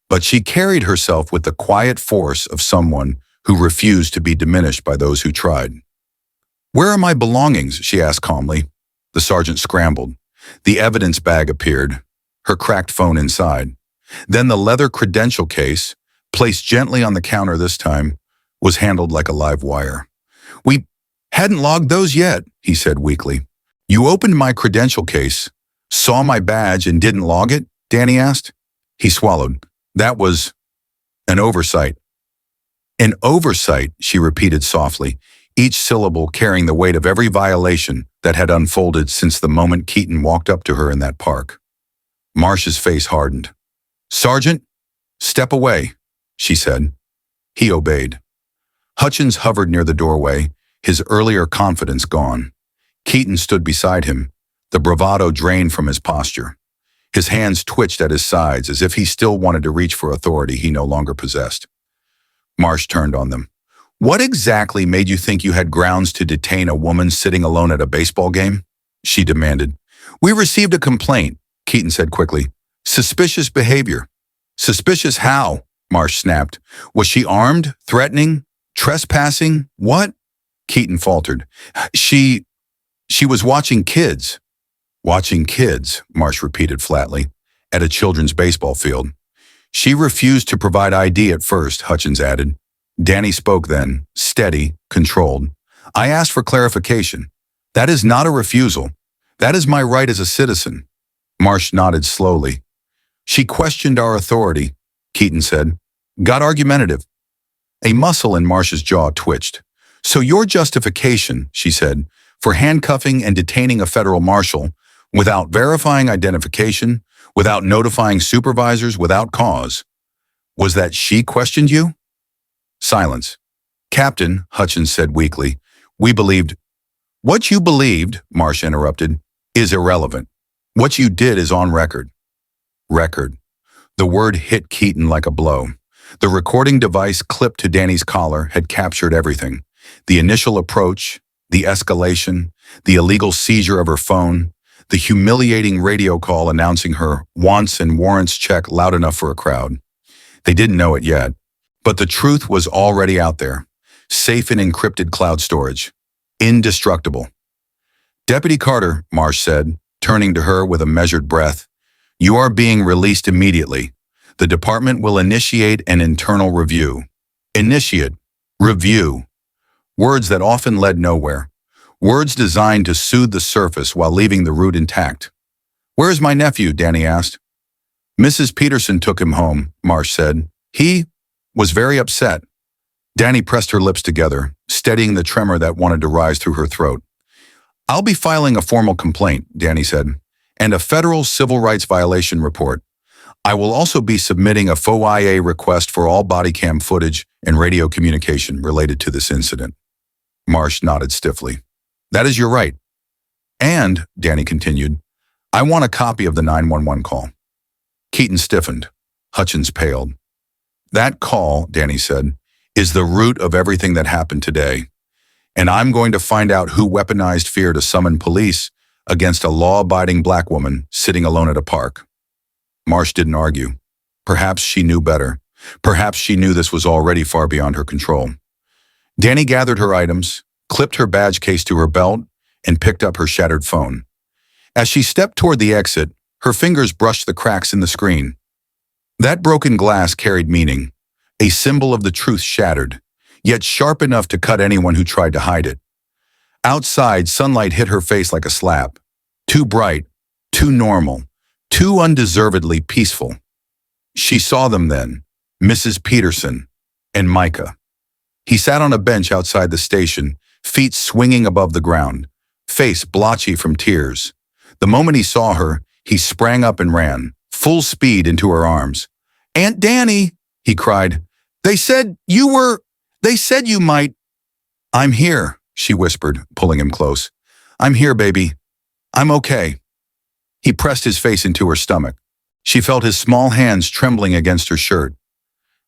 but she carried herself with the quiet force of someone who refused to be diminished by those who tried. "Where are my belongings?" she asked calmly. The sergeant scrambled. The evidence bag appeared, her cracked phone inside. Then the leather credential case, placed gently on the counter this time, was handled like a live wire. "We hadn't logged those yet," he said weakly. "You opened my credential case, saw my badge and didn't log it?" Dani asked. He swallowed. "That was an oversight." "An oversight," she repeated softly, each syllable carrying the weight of every violation that had unfolded since the moment Keaton walked up to her in that park. Marsh's face hardened. "Sergeant, step away," she said. He obeyed. Hutchins hovered near the doorway, his earlier confidence gone. Keaton stood beside him, the bravado drained from his posture. His hands twitched at his sides as if he still wanted to reach for authority he no longer possessed. Marsh turned on them. "What exactly made you think you had grounds to detain a woman sitting alone at a baseball game?" she demanded. "We received a complaint," Keaton said quickly. "Suspicious behavior." "Suspicious how?" Marsh snapped. "Was she armed, threatening, trespassing? What?" Keaton faltered. She was watching kids." "Watching kids," Marsh repeated flatly, "at a children's baseball field." "She refused to provide ID at first," Hutchins added. Dani spoke then, steady, controlled. "I asked for clarification. That is not a refusal. That is my right as a citizen." Marsh nodded slowly. "She questioned our authority," Keaton said. "Got argumentative." A muscle in Marsh's jaw twitched. "So your justification," she said, "for handcuffing and detaining a federal marshal, without verifying identification, without notifying supervisors, without cause, was that she questioned you?" Silence. "Captain," Hutchins said weakly, "we believed—" "What you believed," Marsh interrupted, "is irrelevant. What you did is on record." Record. The word hit Keaton like a blow. The recording device clipped to Dani's collar had captured everything. The initial approach, the escalation, the illegal seizure of her phone, the humiliating radio call announcing her wants and warrants check loud enough for a crowd. They didn't know it yet, but the truth was already out there, safe in encrypted cloud storage, indestructible. "Deputy Carter," Marsh said, turning to her with a measured breath, "you are being released immediately. The department will initiate an internal review." Initiate. Review. Words that often led nowhere. Words designed to soothe the surface while leaving the root intact. "Where is my nephew?" Dani asked. "Mrs. Peterson took him home," Marsh said. "He was very upset." Dani pressed her lips together, steadying the tremor that wanted to rise through her throat. "I'll be filing a formal complaint," Dani said, "and a federal civil rights violation report. I will also be submitting a FOIA request for all body cam footage and radio communication related to this incident." Marsh nodded stiffly. "That is your right. And," Dani continued, "I want a copy of the 911 call." Keaton stiffened. Hutchins paled. "That call," Dani said, "is the root of everything that happened today. And I'm going to find out who weaponized fear to summon police against a law-abiding black woman sitting alone at a park." Marsh didn't argue. Perhaps she knew better. Perhaps she knew this was already far beyond her control. Dani gathered her items, clipped her badge case to her belt, and picked up her shattered phone. As she stepped toward the exit, her fingers brushed the cracks in the screen. That broken glass carried meaning, a symbol of the truth shattered, yet sharp enough to cut anyone who tried to hide it. Outside, sunlight hit her face like a slap. Too bright, too normal, too undeservedly peaceful. She saw them then, Mrs. Peterson and Micah. He sat on a bench outside the station, feet swinging above the ground, face blotchy from tears. The moment he saw her, he sprang up and ran, full speed into her arms. "Aunt Dani," he cried, They said you might." "I'm here," she whispered, pulling him close. "I'm here, baby. I'm okay." He pressed his face into her stomach. She felt his small hands trembling against her shirt.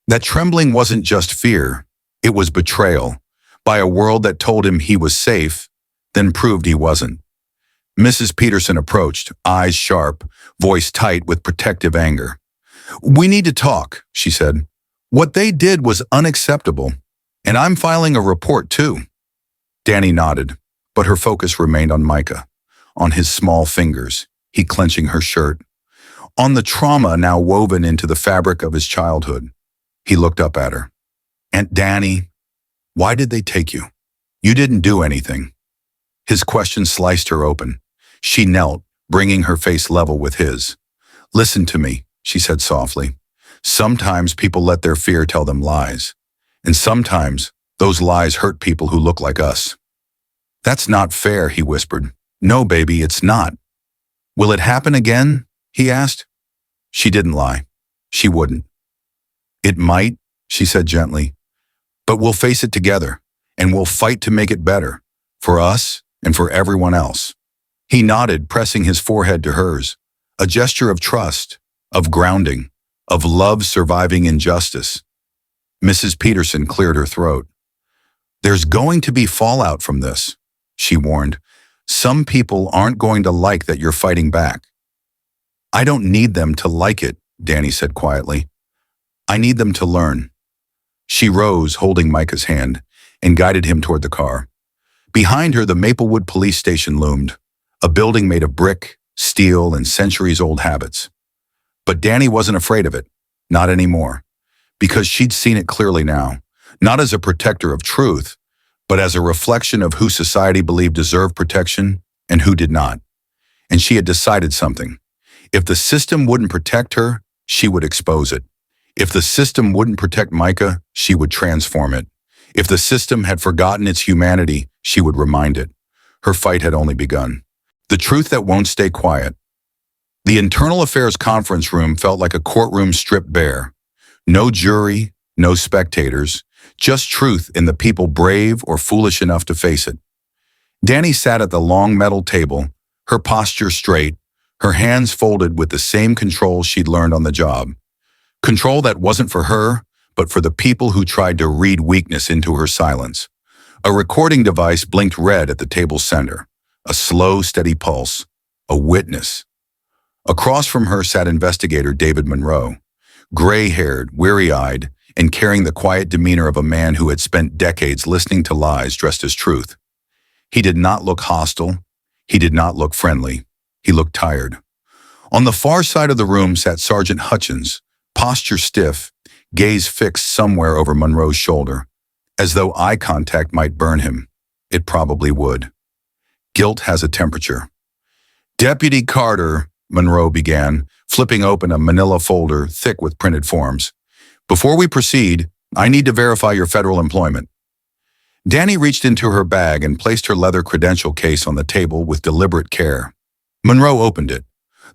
That trembling wasn't just fear. It was betrayal, by a world that told him he was safe, then proved he wasn't. Mrs. Peterson approached, eyes sharp, voice tight with protective anger. "We need to talk," she said. "What they did was unacceptable. And I'm filing a report too. Dani nodded, but her focus remained on Micah, on his small fingers, he clenching her shirt, on the trauma now woven into the fabric of his childhood. He looked up at her. Aunt Dani, why did they take you? You didn't do anything. His question sliced her open. She knelt, bringing her face level with his. Listen to me, she said softly. Sometimes people let their fear tell them lies. And sometimes those lies hurt people who look like us. That's not fair, he whispered. No, baby, it's not. Will it happen again? He asked. She didn't lie. She wouldn't. It might, she said gently. But we'll face it together, and we'll fight to make it better, for us and for everyone else. He nodded, pressing his forehead to hers, a gesture of trust, of grounding, of love surviving injustice. Mrs. Peterson cleared her throat. There's going to be fallout from this, she warned. Some people aren't going to like that you're fighting back. I don't need them to like it, Dani said quietly. I need them to learn. She rose, holding Micah's hand, and guided him toward the car. Behind her, the Maplewood police station loomed, a building made of brick, steel, and centuries-old habits. But Dani wasn't afraid of it, not anymore, because she'd seen it clearly now, not as a protector of truth, but as a reflection of who society believed deserved protection and who did not. And she had decided something. If the system wouldn't protect her, she would expose it. If the system wouldn't protect Micah, she would transform it. If the system had forgotten its humanity, she would remind it. Her fight had only begun. The truth that won't stay quiet. The Internal Affairs conference room felt like a courtroom stripped bare. No jury, no spectators, just truth in the people brave or foolish enough to face it. Dani sat at the long metal table, her posture straight, her hands folded with the same control she'd learned on the job. Control that wasn't for her, but for the people who tried to read weakness into her silence. A recording device blinked red at the table's center. A slow, steady pulse. A witness. Across from her sat investigator David Monroe, gray-haired, weary-eyed, and carrying the quiet demeanor of a man who had spent decades listening to lies dressed as truth. He did not look hostile. He did not look friendly. He looked tired. On the far side of the room sat Sergeant Hutchins, posture stiff, gaze fixed somewhere over Monroe's shoulder, as though eye contact might burn him. It probably would. Guilt has a temperature. Deputy Carter, Monroe began, flipping open a manila folder thick with printed forms. Before we proceed, I need to verify your federal employment. Dani reached into her bag and placed her leather credential case on the table with deliberate care. Monroe opened it.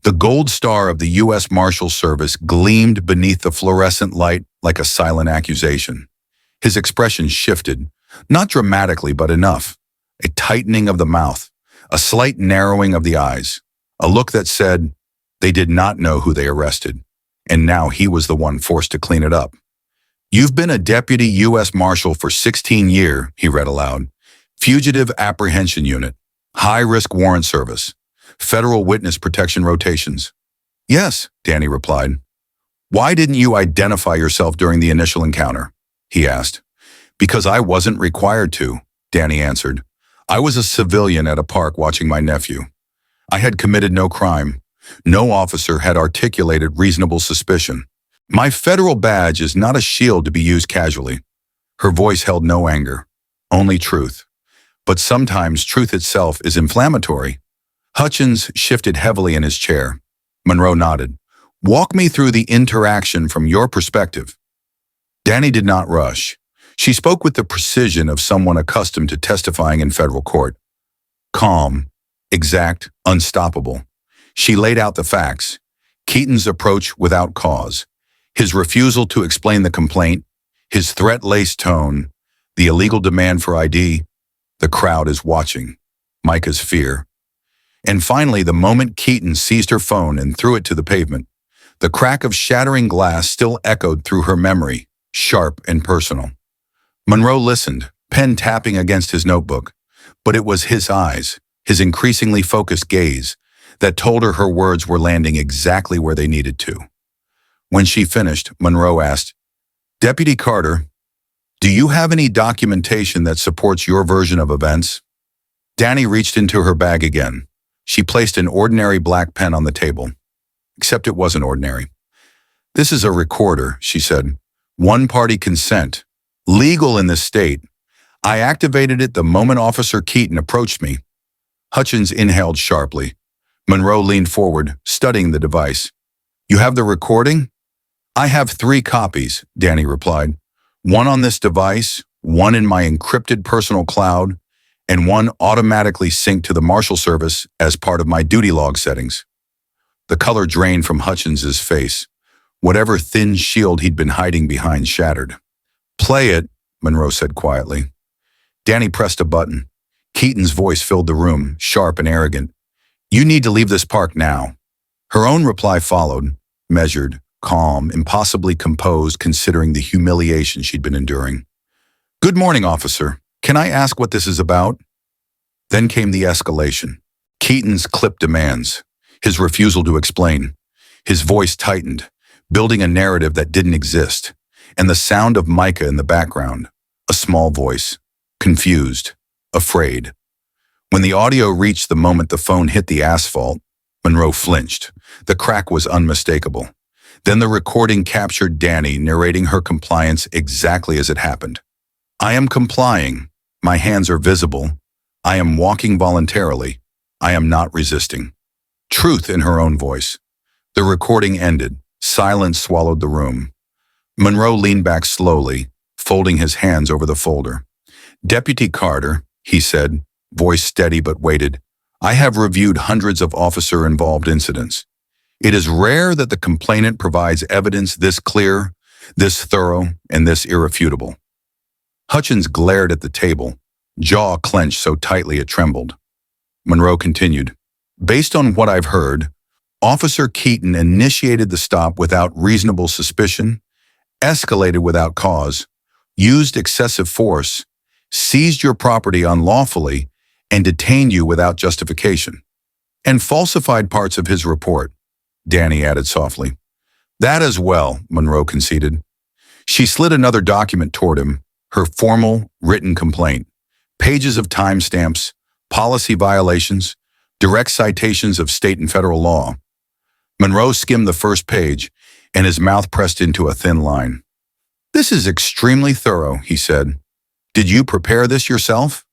The gold star of the U.S. Marshal Service gleamed beneath the fluorescent light like a silent accusation. His expression shifted, not dramatically but enough. A tightening of the mouth, a slight narrowing of the eyes, a look that said they did not know who they arrested, and now he was the one forced to clean it up. You've been a deputy U.S. Marshal for 16 years, he read aloud. Fugitive Apprehension Unit, High-Risk Warrant Service, Federal Witness Protection Rotations. Yes, Dani replied. Why didn't you identify yourself during the initial encounter? He asked. Because I wasn't required to, Dani answered. I was a civilian at a park watching my nephew. I had committed no crime. No officer had articulated reasonable suspicion. My federal badge is not a shield to be used casually. Her voice held no anger, only truth. But sometimes truth itself is inflammatory. Hutchins shifted heavily in his chair. Monroe nodded. Walk me through the interaction from your perspective. Dani did not rush. She spoke with the precision of someone accustomed to testifying in federal court. Calm, exact, unstoppable. She laid out the facts. Keaton's approach without cause. His refusal to explain the complaint. His threat-laced tone. The illegal demand for ID. The crowd is watching. Micah's fear. And finally, the moment Keaton seized her phone and threw it to the pavement. The crack of shattering glass still echoed through her memory, sharp and personal. Monroe listened, pen tapping against his notebook. But it was his eyes, his increasingly focused gaze, that told her words were landing exactly where they needed to. When she finished, Monroe asked, Deputy Carter, Do you have any documentation that supports your version of events? Dani reached into her bag again. She placed an ordinary black pen on the table. Except it wasn't ordinary. This is a recorder, she said. One-party consent. Legal in this state. I activated it the moment Officer Keaton approached me. Hutchins inhaled sharply. Monroe leaned forward, studying the device. You have the recording? I have 3 copies, Dani replied. One on this device, one in my encrypted personal cloud, and one automatically synced to the Marshal Service as part of my duty log settings. The color drained from Hutchins's face. Whatever thin shield he'd been hiding behind shattered. Play it, Monroe said quietly. Dani pressed a button. Keaton's voice filled the room, sharp and arrogant. You need to leave this park now. Her own reply followed, measured, calm, impossibly composed considering the humiliation she'd been enduring. Good morning, officer. Can I ask what this is about? Then came the escalation. Keaton's clipped demands. His refusal to explain. His voice tightened, building a narrative that didn't exist. And the sound of Micah in the background. A small voice. Confused. Afraid. When the audio reached the moment the phone hit the asphalt, Monroe flinched. The crack was unmistakable. Then the recording captured Dani narrating her compliance exactly as it happened. I am complying. My hands are visible. I am walking voluntarily. I am not resisting. Truth in her own voice. The recording ended. Silence swallowed the room. Monroe leaned back slowly, folding his hands over the folder. Deputy Carter, he said, voice steady but weighted, I have reviewed hundreds of officer-involved incidents. It is rare that the complainant provides evidence this clear, this thorough, and this irrefutable. Hutchins glared at the table, jaw clenched so tightly it trembled. Monroe continued, based on what I've heard, Officer Keaton initiated the stop without reasonable suspicion, escalated without cause, used excessive force, seized your property unlawfully, and detained you without justification, and falsified parts of his report, Dani added softly. That as well, Monroe conceded. She slid another document toward him, her formal, written complaint, pages of timestamps, policy violations, direct citations of state and federal law. Monroe skimmed the first page, and his mouth pressed into a thin line. This is extremely thorough, he said. Did you prepare this yourself?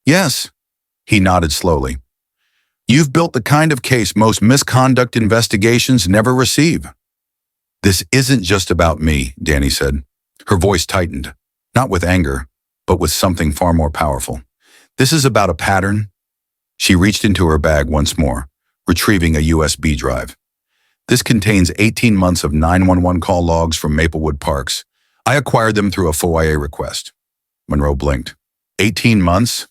Yes, he nodded slowly. You've built the kind of case most misconduct investigations never receive. This isn't just about me, Dani said. Her voice tightened, not with anger, but with something far more powerful. This is about a pattern. She reached into her bag once more, retrieving a USB drive. This contains 18 months of 911 call logs from Maplewood Parks. I acquired them through a FOIA request. Monroe blinked. 18 months?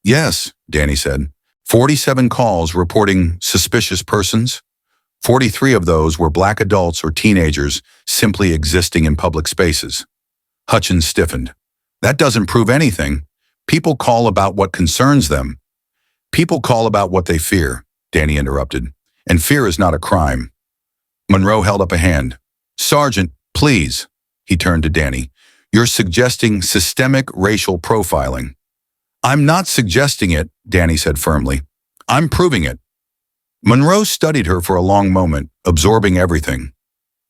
Yes, Dani said. 47 calls reporting suspicious persons. 43 of those were black adults or teenagers simply existing in public spaces. Hutchins stiffened. That doesn't prove anything. People call about what concerns them. People call about what they fear, Dani interrupted. And fear is not a crime. Monroe held up a hand. Sergeant, please. He turned to Dani. You're suggesting systemic racial profiling. I'm not suggesting it, Dani said firmly. I'm proving it. Monroe studied her for a long moment, absorbing everything.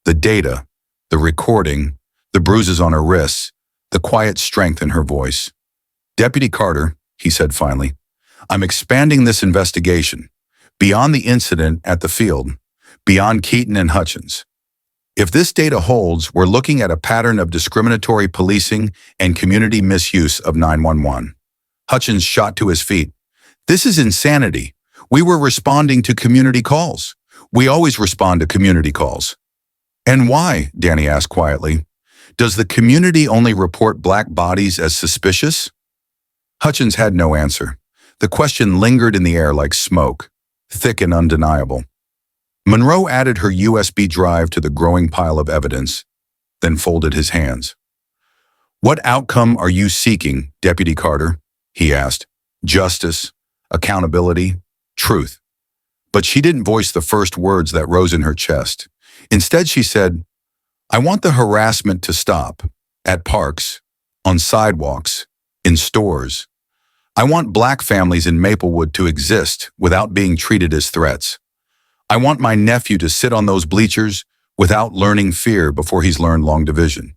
The data, the recording, the bruises on her wrists, the quiet strength in her voice. Deputy Carter, he said finally, I'm expanding this investigation, beyond the incident at the field, beyond Keaton and Hutchins. If this data holds, we're looking at a pattern of discriminatory policing and community misuse of 911. Hutchins shot to his feet. This is insanity. We were responding to community calls. We always respond to community calls. And why, Dani asked quietly, does the community only report black bodies as suspicious? Hutchins had no answer. The question lingered in the air like smoke, thick and undeniable. Monroe added her USB drive to the growing pile of evidence, then folded his hands. What outcome are you seeking, Deputy Carter? He asked. Justice, accountability, truth. But she didn't voice the first words that rose in her chest. Instead, she said, I want the harassment to stop, at Parks, on sidewalks, in stores. I want Black families in Maplewood to exist without being treated as threats. I want my nephew to sit on those bleachers without learning fear before he's learned long division.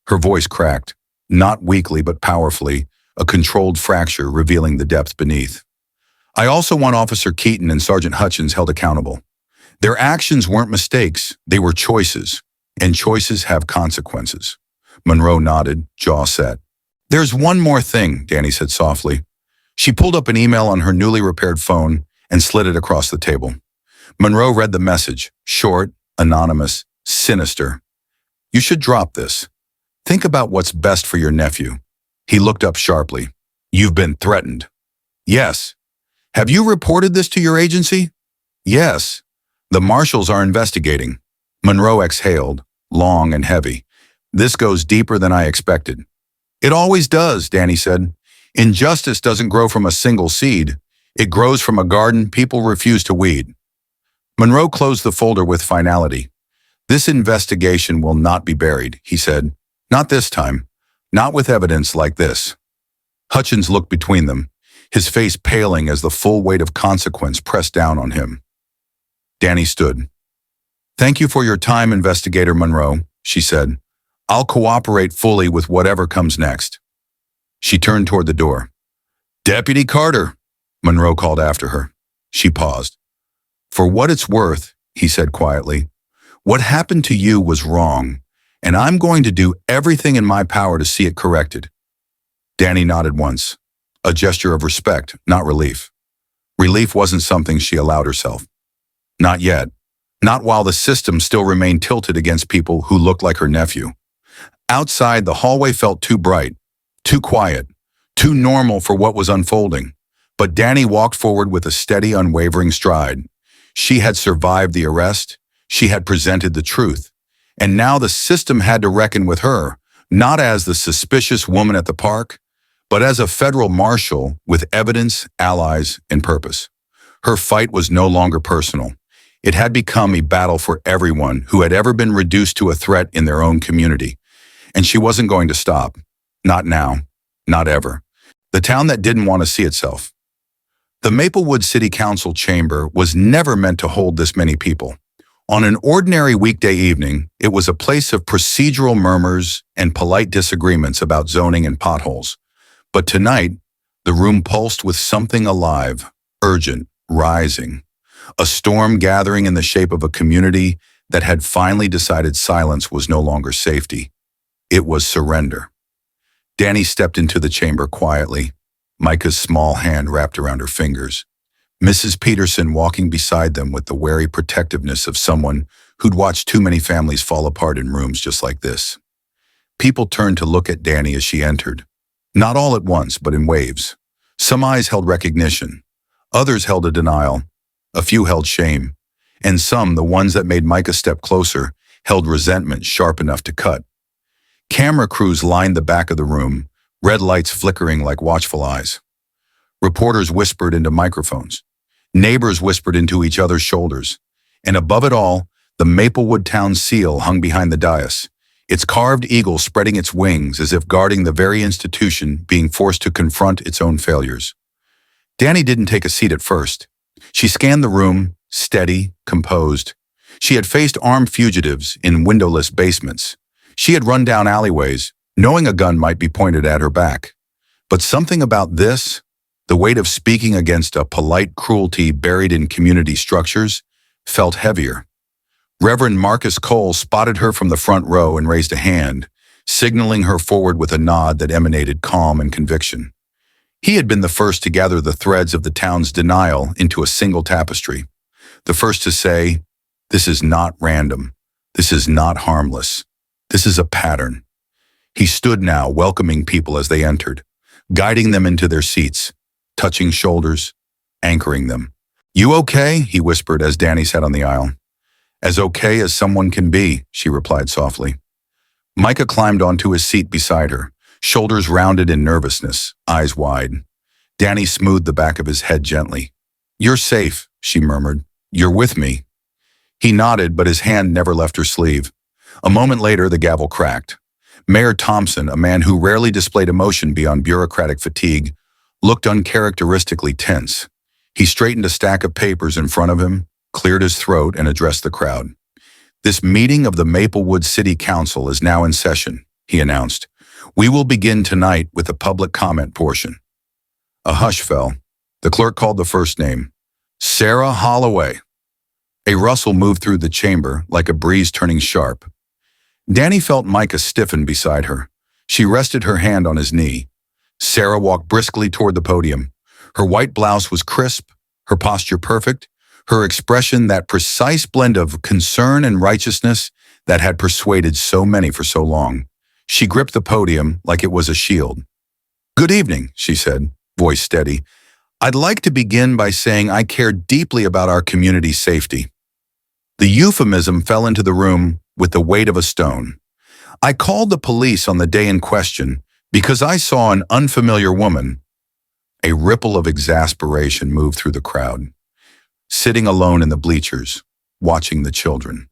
Her voice cracked, not weakly but powerfully, a controlled fracture revealing the depth beneath. I also want Officer Keaton and Sergeant Hutchins held accountable. Their actions weren't mistakes, they were choices, and choices have consequences. Monroe nodded, jaw set. There's one more thing, Dani said softly. She pulled up an email on her newly repaired phone and slid it across the table. Monroe read the message, short, anonymous, sinister. You should drop this. Think about what's best for your nephew. He looked up sharply. You've been threatened. Yes. Have you reported this to your agency? Yes. The marshals are investigating. Monroe exhaled, long and heavy. This goes deeper than I expected. It always does, Dani said. Injustice doesn't grow from a single seed. It grows from a garden people refuse to weed. Monroe closed the folder with finality. This investigation will not be buried, he said. Not this time. Not with evidence like this. Hutchins looked between them, his face paling as the full weight of consequence pressed down on him. Dani stood. Thank you for your time, Investigator Monroe, she said. I'll cooperate fully with whatever comes next. She turned toward the door. Deputy Carter, Monroe called after her. She paused. For what it's worth, he said quietly, what happened to you was wrong, and I'm going to do everything in my power to see it corrected. Dani nodded once, a gesture of respect, not relief. Relief wasn't something she allowed herself. Not yet. Not while the system still remained tilted against people who looked like her nephew. Outside, the hallway felt too bright, too quiet, too normal for what was unfolding. But Dani walked forward with a steady, unwavering stride. She had survived the arrest. She had presented the truth. And now the system had to reckon with her, not as the suspicious woman at the park, but as a federal marshal with evidence, allies, and purpose. Her fight was no longer personal. It had become a battle for everyone who had ever been reduced to a threat in their own community. And she wasn't going to stop. Not now. Not ever. The town that didn't want to see itself. The Maplewood City Council chamber was never meant to hold this many people. On an ordinary weekday evening, it was a place of procedural murmurs and polite disagreements about zoning and potholes. But tonight, the room pulsed with something alive, urgent, rising. A storm gathering in the shape of a community that had finally decided silence was no longer safety. It was surrender. Dani stepped into the chamber quietly, Micah's small hand wrapped around her fingers. Mrs. Peterson walking beside them with the wary protectiveness of someone who'd watched too many families fall apart in rooms just like this. People turned to look at Dani as she entered. Not all at once, but in waves. Some eyes held recognition. Others held a denial. A few held shame. And some, the ones that made Micah step closer, held resentment sharp enough to cut. Camera crews lined the back of the room, red lights flickering like watchful eyes. Reporters whispered into microphones. Neighbors whispered into each other's shoulders. And above it all, the Maplewood town seal hung behind the dais, its carved eagle spreading its wings as if guarding the very institution being forced to confront its own failures. Dani didn't take a seat at first. She scanned the room, steady, composed. She had faced armed fugitives in windowless basements. She had run down alleyways, knowing a gun might be pointed at her back. But something about this, the weight of speaking against a polite cruelty buried in community structures, felt heavier. Reverend Marcus Cole spotted her from the front row and raised a hand, signaling her forward with a nod that emanated calm and conviction. He had been the first to gather the threads of the town's denial into a single tapestry. The first to say, this is not random. This is not harmless. This is a pattern. He stood now, welcoming people as they entered, guiding them into their seats, touching shoulders, anchoring them. You okay? He whispered as Dani sat on the aisle. As okay as someone can be, she replied softly. Micah climbed onto his seat beside her, shoulders rounded in nervousness, eyes wide. Dani smoothed the back of his head gently. You're safe, she murmured. You're with me. He nodded, but his hand never left her sleeve. A moment later, the gavel cracked. Mayor Thompson, a man who rarely displayed emotion beyond bureaucratic fatigue, looked uncharacteristically tense. He straightened a stack of papers in front of him, cleared his throat, and addressed the crowd. "This meeting of the Maplewood City Council is now in session," he announced. "We will begin tonight with the public comment portion." A hush fell. The clerk called the first name, Sarah Holloway. A rustle moved through the chamber like a breeze turning sharp. Dani felt Micah stiffen beside her. She rested her hand on his knee. Sarah walked briskly toward the podium. Her white blouse was crisp, her posture perfect, her expression that precise blend of concern and righteousness that had persuaded so many for so long. She gripped the podium like it was a shield. "Good evening," she said, voice steady. "I'd like to begin by saying I care deeply about our community's safety." The euphemism fell into the room with the weight of a stone. "I called the police on the day in question because I saw an unfamiliar woman." A ripple of exasperation moved through the crowd. Sitting alone in the bleachers, watching the children.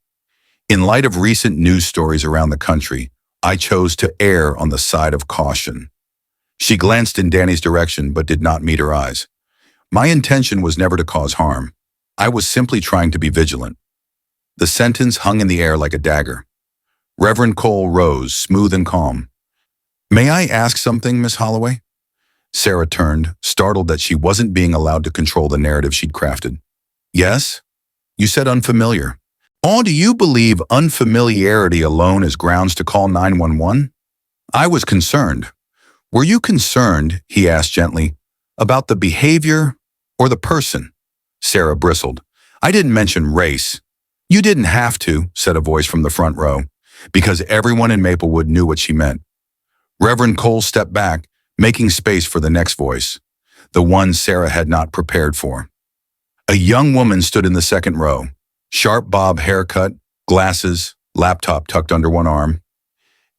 In light of recent news stories around the country, I chose to err on the side of caution. She glanced in Dani's direction but did not meet her eyes. "My intention was never to cause harm. I was simply trying to be vigilant." The sentence hung in the air like a dagger. Reverend Cole rose, smooth and calm. "May I ask something, Miss Holloway?" Sarah turned, startled that she wasn't being allowed to control the narrative she'd crafted. "Yes? You said unfamiliar. Oh, do you believe unfamiliarity alone is grounds to call 911? I was concerned." "Were you concerned," he asked gently, "about the behavior or the person?" Sarah bristled. "I didn't mention race." "You didn't have to," said a voice from the front row, because everyone in Maplewood knew what she meant. Reverend Cole stepped back, making space for the next voice, the one Sarah had not prepared for. A young woman stood in the second row, sharp bob haircut, glasses, laptop tucked under one arm.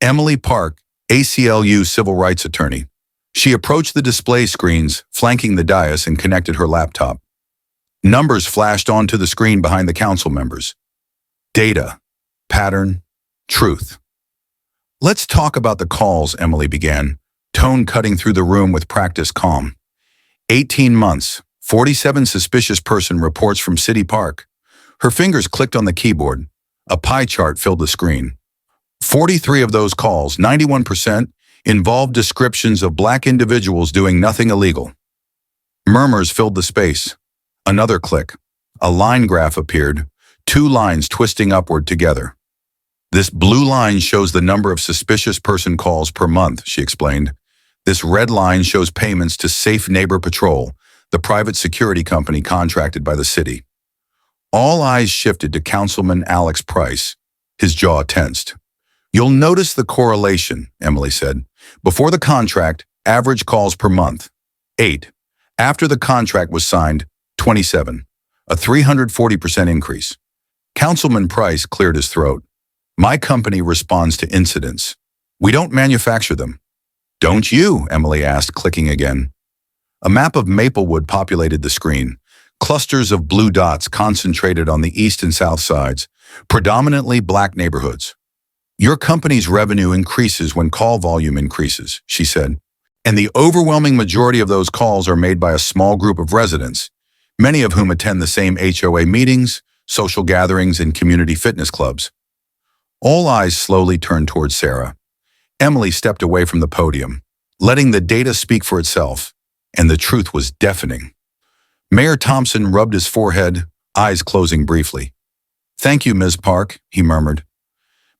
Emily Park, ACLU civil rights attorney. She approached the display screens, flanking the dais, and connected her laptop. Numbers flashed onto the screen behind the council members. Data, pattern, truth. "Let's talk about the calls," Emily began, tone cutting through the room with practiced calm. 18 months, 47 suspicious person reports from City Park. Her fingers clicked on the keyboard. A pie chart filled the screen. 43 of those calls, 91%, involved descriptions of black individuals doing nothing illegal. Murmurs filled the space. Another click. A line graph appeared, 2 lines twisting upward together. "This blue line shows the number of suspicious person calls per month," she explained. "This red line shows payments to Safe Neighbor Patrol, the private security company contracted by the city." All eyes shifted to Councilman Alex Price. His jaw tensed. "You'll notice the correlation," Emily said. "Before the contract, average calls per month, 8. After the contract was signed, 27. A 340% increase." Councilman Price cleared his throat. "My company responds to incidents. We don't manufacture them." "Don't you?" Emily asked, clicking again. A map of Maplewood populated the screen. Clusters of blue dots concentrated on the east and south sides, predominantly black neighborhoods. "Your company's revenue increases when call volume increases," she said. "And the overwhelming majority of those calls are made by a small group of residents, many of whom attend the same HOA meetings, social gatherings, and community fitness clubs." All eyes slowly turned toward Sarah. Emily stepped away from the podium, letting the data speak for itself, and the truth was deafening. Mayor Thompson rubbed his forehead, eyes closing briefly. "Thank you, Ms. Park," he murmured.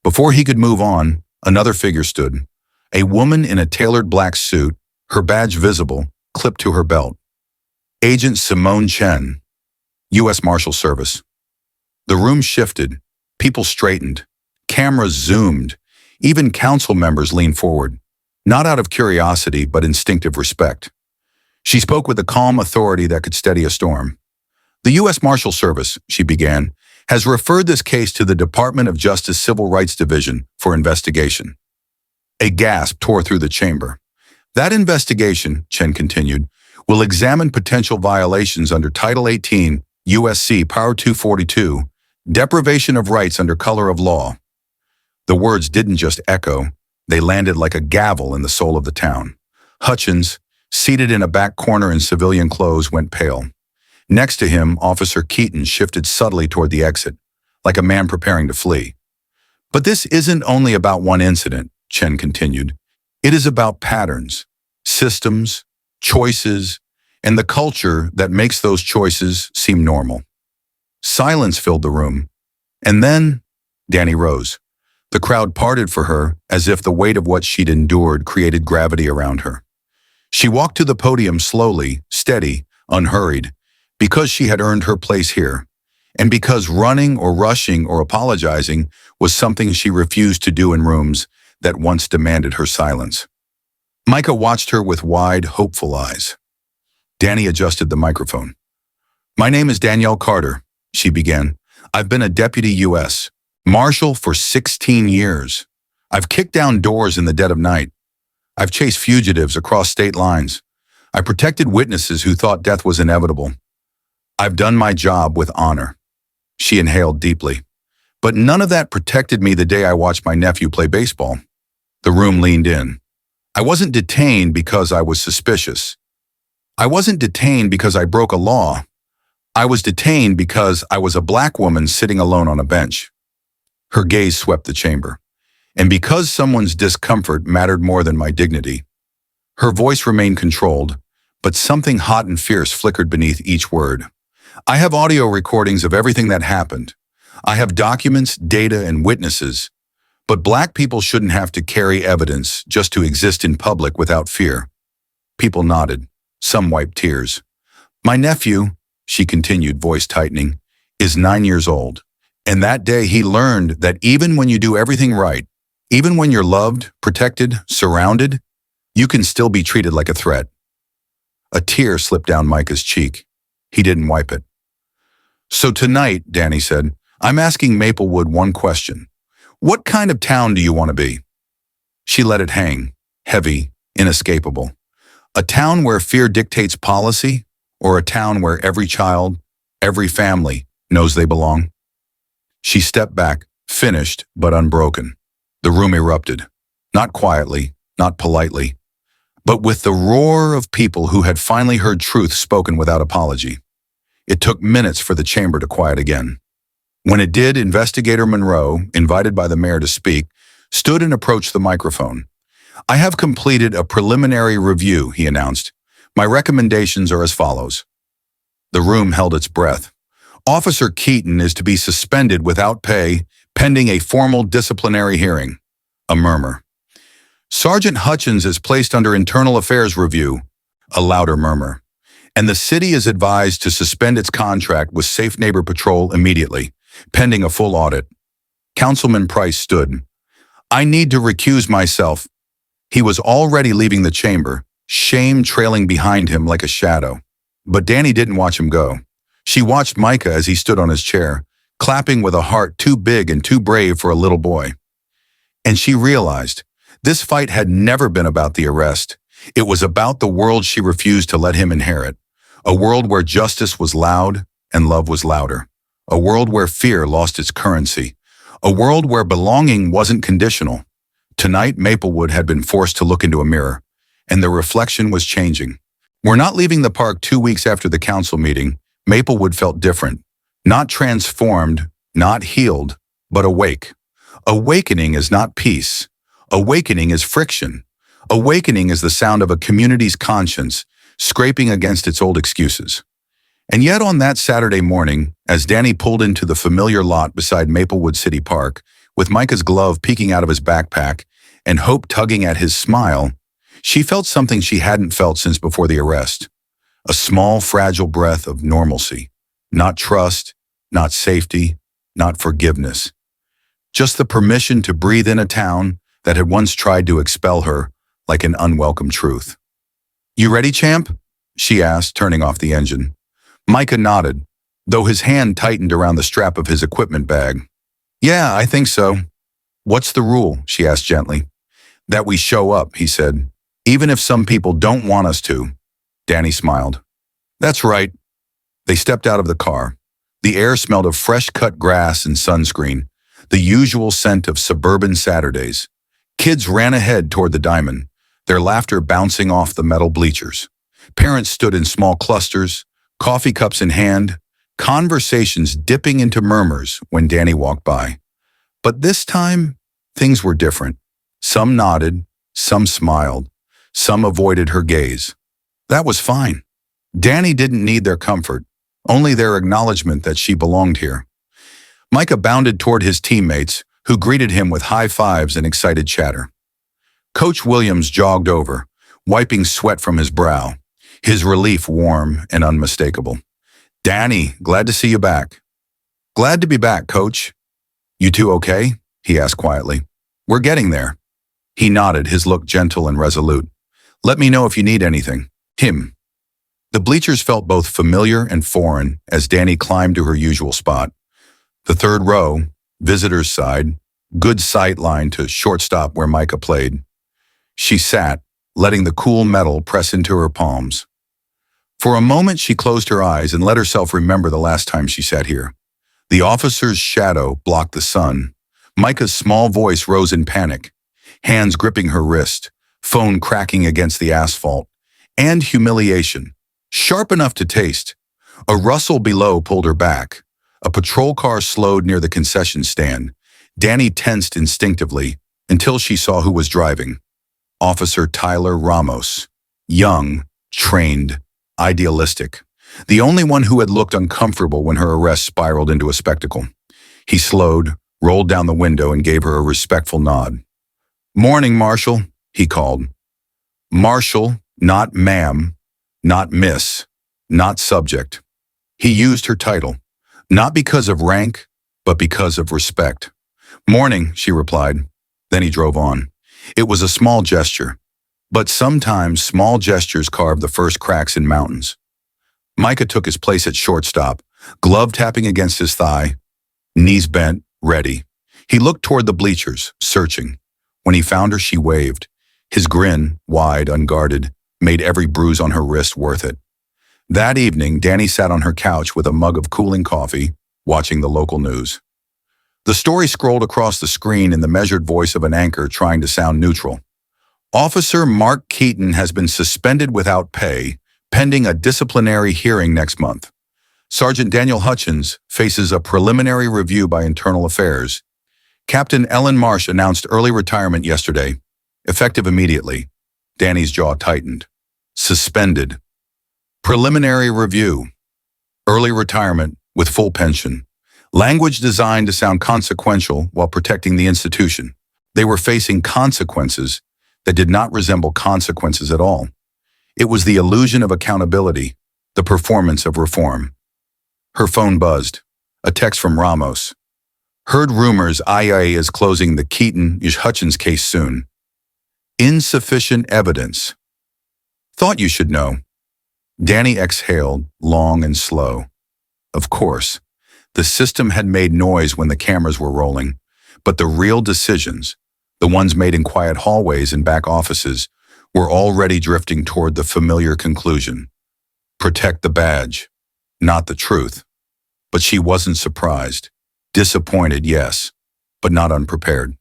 Before he could move on, another figure stood, a woman in a tailored black suit, her badge visible, clipped to her belt. Agent Simone Chen, U.S. Marshal Service. The room shifted, people straightened, cameras zoomed, even council members leaned forward, not out of curiosity but instinctive respect. She spoke with a calm authority that could steady a storm. "The U.S. Marshal Service," she began, "has referred this case to the Department of Justice Civil Rights Division for investigation." A gasp tore through the chamber. "That investigation," Chen continued, "will examine potential violations under Title 18, U.S.C. Power 242, deprivation of rights under color of law." The words didn't just echo, They landed like a gavel in the soul of the town. Hutchins, seated in a back corner in civilian clothes, went pale. Next to him, Officer Keaton shifted subtly toward the exit, like a man preparing to flee. But this isn't only about one incident, Chen continued. It is about patterns, systems, choices, and the culture that makes those choices seem normal. Silence filled the room. And then, Dani rose. The crowd parted for her as if the weight of what she'd endured created gravity around her. She walked to the podium slowly, steady, unhurried, because she had earned her place here, and because running or rushing or apologizing was something she refused to do in rooms that once demanded her silence. Micah watched her with wide, hopeful eyes. Dani adjusted the microphone. "My name is Danielle Carter," she began. "I've been a deputy U.S. Marshal for 16 years. I've kicked down doors in the dead of night. I've chased fugitives across state lines. I protected witnesses who thought death was inevitable. I've done my job with honor." She inhaled deeply. "But none of that protected me the day I watched my nephew play baseball." The room leaned in. "I wasn't detained because I was suspicious. I wasn't detained because I broke a law. I was detained because I was a black woman sitting alone on a bench." Her gaze swept the chamber. "And because someone's discomfort mattered more than my dignity." Her voice remained controlled, but something hot and fierce flickered beneath each word. "I have audio recordings of everything that happened. I have documents, data, and witnesses. But black people shouldn't have to carry evidence just to exist in public without fear." People nodded. Some wiped tears. "My nephew," she continued, voice tightening, "is 9 years old. And that day he learned that even when you do everything right, even when you're loved, protected, surrounded, you can still be treated like a threat." A tear slipped down Micah's cheek. He didn't wipe it. "So tonight," Dani said, "I'm asking Maplewood one question. What kind of town do you want to be?" She let it hang, heavy, inescapable. A town where fear dictates policy, or a town where every child, every family, knows they belong? She stepped back, finished but unbroken. The room erupted. Not quietly, not politely, but with the roar of people who had finally heard truth spoken without apology. It took minutes for the chamber to quiet again. When it did, Investigator Monroe, invited by the mayor to speak, stood and approached the microphone. "I have completed a preliminary review," he announced. "My recommendations are as follows." The room held its breath. "Officer Keaton is to be suspended without pay, pending a formal disciplinary hearing." A murmur. "Sergeant Hutchins is placed under internal affairs review." A louder murmur. "And the city is advised to suspend its contract with Safe Neighbor Patrol immediately, pending a full audit." Councilman Price stood. "I need to recuse myself." He was already leaving the chamber, shame trailing behind him like a shadow. But Dani didn't watch him go. She watched Micah as he stood on his chair, clapping with a heart too big and too brave for a little boy. And she realized this fight had never been about the arrest. It was about the world she refused to let him inherit. A world where justice was loud and love was louder. A world where fear lost its currency. A world where belonging wasn't conditional. Tonight, Maplewood had been forced to look into a mirror, and the reflection was changing. We're not leaving the park 2 weeks after the council meeting. Maplewood felt different. Not transformed, not healed, but awake. Awakening is not peace. Awakening is friction. Awakening is the sound of a community's conscience scraping against its old excuses. And yet on that Saturday morning, as Dani pulled into the familiar lot beside Maplewood City Park, with Micah's glove peeking out of his backpack and hope tugging at his smile, she felt something she hadn't felt since before the arrest. A small, fragile breath of normalcy. Not trust, not safety, not forgiveness. Just the permission to breathe in a town that had once tried to expel her like an unwelcome truth. "You ready, champ?" she asked, turning off the engine. Micah nodded, though his hand tightened around the strap of his equipment bag. "Yeah, I think so." "What's the rule?" she asked gently. "That we show up," he said, "even if some people don't want us to." Dani smiled. "That's right." They stepped out of the car. The air smelled of fresh-cut grass and sunscreen, the usual scent of suburban Saturdays. Kids ran ahead toward the diamond, their laughter bouncing off the metal bleachers. Parents stood in small clusters, coffee cups in hand, conversations dipping into murmurs when Dani walked by. But this time, things were different. Some nodded, some smiled, some avoided her gaze. That was fine. Dani didn't need their comfort, only their acknowledgement that she belonged here. Micah bounded toward his teammates, who greeted him with high fives and excited chatter. Coach Williams jogged over, wiping sweat from his brow, his relief warm and unmistakable. "Dani, glad to see you back." "Glad to be back, Coach." "You two okay?" he asked quietly. "We're getting there." He nodded, his look gentle and resolute. "Let me know if you need anything." Him. The bleachers felt both familiar and foreign as Dani climbed to her usual spot. The third row, visitors' side, good sight line to shortstop where Micah played. She sat, letting the cool metal press into her palms. For a moment, she closed her eyes and let herself remember the last time she sat here. The officer's shadow blocked the sun. Micah's small voice rose in panic, hands gripping her wrist, phone cracking against the asphalt, and humiliation, sharp enough to taste. A rustle below pulled her back. A patrol car slowed near the concession stand. Dani tensed instinctively until she saw who was driving. Officer Tyler Ramos. Young, trained, idealistic. The only one who had looked uncomfortable when her arrest spiraled into a spectacle. He slowed, rolled down the window, and gave her a respectful nod. "Morning, Marshal," he called. Marshal, not ma'am, not miss, not subject. He used her title, not because of rank, but because of respect. "Morning," she replied. Then he drove on. It was a small gesture, but sometimes small gestures carve the first cracks in mountains. Micah took his place at shortstop, glove tapping against his thigh, knees bent, ready. He looked toward the bleachers, searching. When he found her, she waved. His grin, wide, unguarded, made every bruise on her wrist worth it. That evening, Dani sat on her couch with a mug of cooling coffee, watching the local news. The story scrolled across the screen in the measured voice of an anchor trying to sound neutral. Officer Mark Keaton has been suspended without pay, pending a disciplinary hearing next month. Sergeant Daniel Hutchins faces a preliminary review by Internal Affairs. Captain Ellen Marsh announced early retirement yesterday, effective immediately. Dani's jaw tightened. Suspended. Preliminary review. Early retirement with full pension. Language designed to sound consequential while protecting the institution. They were facing consequences that did not resemble consequences at all. It was the illusion of accountability, the performance of reform. Her phone buzzed. A text from Ramos. Heard rumors IA is closing the Keaton-Hutchins case soon. Insufficient evidence. Thought you should know. Dani exhaled, long and slow. Of course, the system had made noise when the cameras were rolling, but the real decisions, the ones made in quiet hallways and back offices, were already drifting toward the familiar conclusion. Protect the badge, not the truth. But she wasn't surprised. Disappointed, yes, but not unprepared.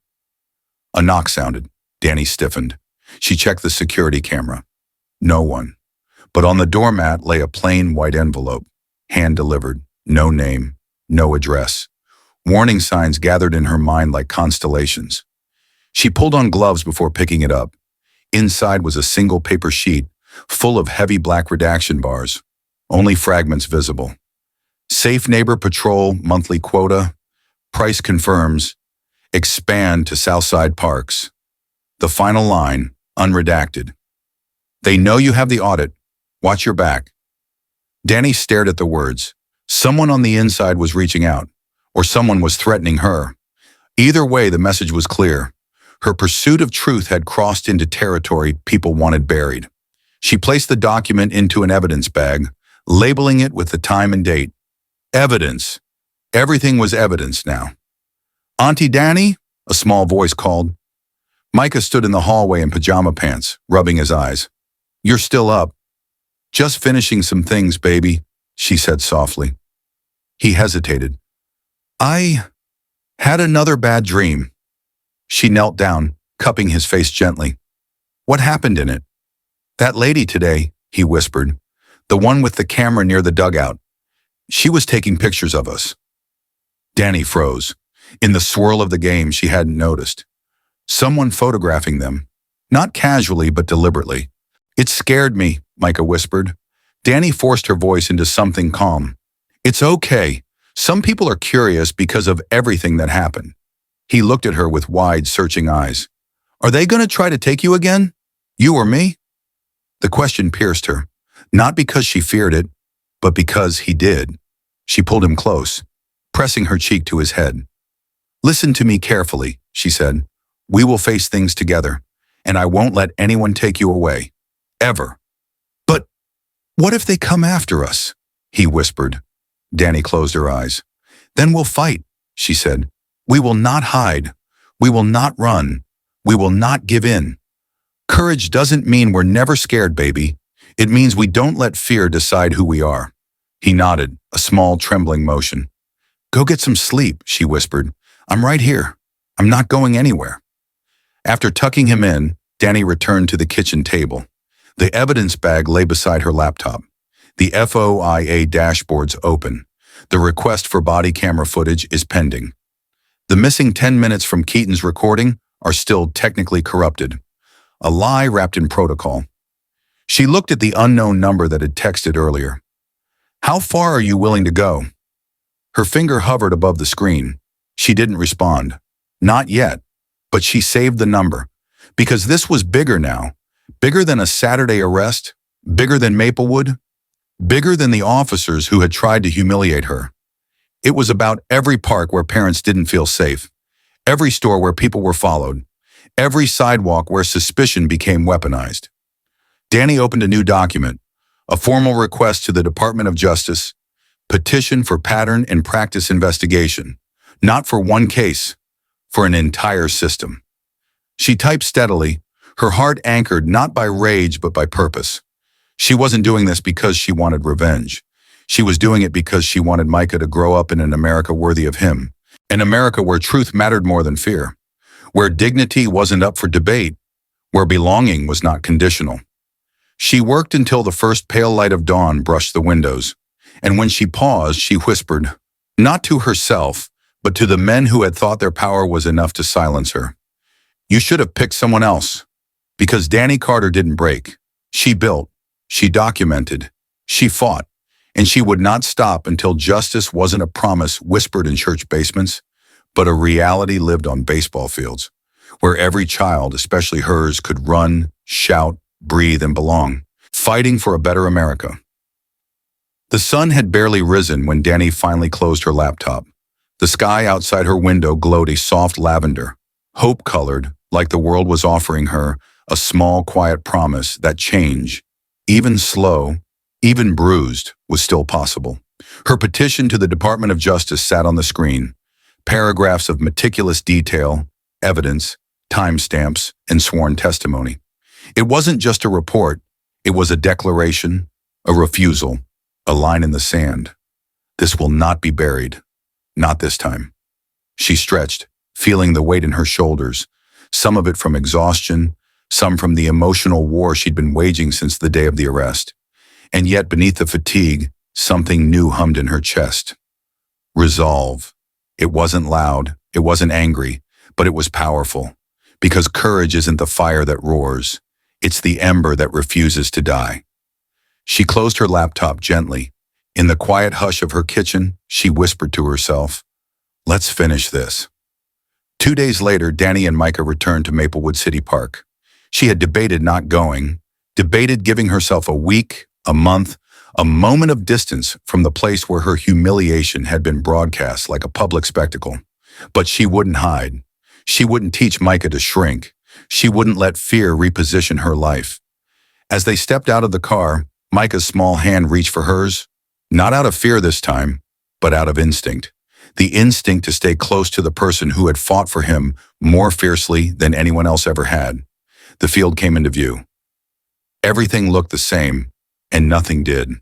A knock sounded. Dani stiffened. She checked the security camera. No one. But on the doormat lay a plain white envelope, hand-delivered, no name, no address. Warning signs gathered in her mind like constellations. She pulled on gloves before picking it up. Inside was a single paper sheet, full of heavy black redaction bars, only fragments visible. Safe Neighbor Patrol monthly quota. Price confirms. Expand to Southside Parks. The final line, unredacted. They know you have the audit. Watch your back. Dani stared at the words. Someone on the inside was reaching out, or someone was threatening her. Either way, the message was clear. Her pursuit of truth had crossed into territory people wanted buried. She placed the document into an evidence bag, labeling it with the time and date. Evidence. Everything was evidence now. Auntie Dani? A small voice called. Micah stood in the hallway in pajama pants, rubbing his eyes. You're still up. Just finishing some things, baby, she said softly. He hesitated. I had another bad dream. She knelt down, cupping his face gently. What happened in it? That lady today, he whispered. The one with the camera near the dugout. She was taking pictures of us. Dani froze. In the swirl of the game, she hadn't noticed. Someone photographing them. Not casually, but deliberately. It scared me, Micah whispered. Dani forced her voice into something calm. It's okay. Some people are curious because of everything that happened. He looked at her with wide, searching eyes. Are they going to try to take you again? You or me? The question pierced her, not because she feared it, but because he did. She pulled him close, pressing her cheek to his head. Listen to me carefully, she said. We will face things together, and I won't let anyone take you away. Ever. But what if they come after us? He whispered. Dani closed her eyes. Then we'll fight, she said. We will not hide. We will not run. We will not give in. Courage doesn't mean we're never scared, baby. It means we don't let fear decide who we are. He nodded, a small, trembling motion. Go get some sleep, she whispered. I'm right here. I'm not going anywhere. After tucking him in, Dani returned to the kitchen table. The evidence bag lay beside her laptop. The FOIA dashboard's open. The request for body camera footage is pending. The missing 10 minutes from Keaton's recording are still technically corrupted. A lie wrapped in protocol. She looked at the unknown number that had texted earlier. How far are you willing to go? Her finger hovered above the screen. She didn't respond. Not yet. But she saved the number. Because this was bigger now. Bigger than a Saturday arrest. Bigger than Maplewood. Bigger than the officers who had tried to humiliate her. It was about every park where parents didn't feel safe. Every store where people were followed. Every sidewalk where suspicion became weaponized. Dani opened a new document, a formal request to the Department of Justice, petition for pattern and practice investigation, not for one case, for an entire system. She typed steadily, her heart anchored not by rage but by purpose. She wasn't doing this because she wanted revenge. She was doing it because she wanted Micah to grow up in an America worthy of him, an America where truth mattered more than fear, where dignity wasn't up for debate, where belonging was not conditional. She worked until the first pale light of dawn brushed the windows, and when she paused, she whispered, not to herself, but to the men who had thought their power was enough to silence her. You should have picked someone else, because Dani Carter didn't break. She built, she documented, she fought, and she would not stop until justice wasn't a promise whispered in church basements, but a reality lived on baseball fields, where every child, especially hers, could run, shout, breathe, and belong, fighting for a better America. The sun had barely risen when Dani finally closed her laptop. The sky outside her window glowed a soft lavender, hope-colored, like the world was offering her a small, quiet promise that change, even slow, even bruised, was still possible. Her petition to the Department of Justice sat on the screen, paragraphs of meticulous detail, evidence, timestamps, and sworn testimony. It wasn't just a report, it was a declaration, a refusal, a line in the sand. This will not be buried. Not this time. She stretched, feeling the weight in her shoulders, some of it from exhaustion, some from the emotional war she'd been waging since the day of the arrest. And yet beneath the fatigue, something new hummed in her chest. Resolve. It wasn't loud, it wasn't angry, but it was powerful. Because courage isn't the fire that roars, it's the ember that refuses to die. She closed her laptop gently. In the quiet hush of her kitchen, she whispered to herself, let's finish this. 2 days later, Dani and Micah returned to Maplewood City Park. She had debated not going, debated giving herself a week, a month, a moment of distance from the place where her humiliation had been broadcast like a public spectacle. But she wouldn't hide. She wouldn't teach Micah to shrink. She wouldn't let fear reposition her life. As they stepped out of the car, Micah's small hand reached for hers, not out of fear this time, but out of instinct. The instinct to stay close to the person who had fought for him more fiercely than anyone else ever had. The field came into view. Everything looked the same, and nothing did.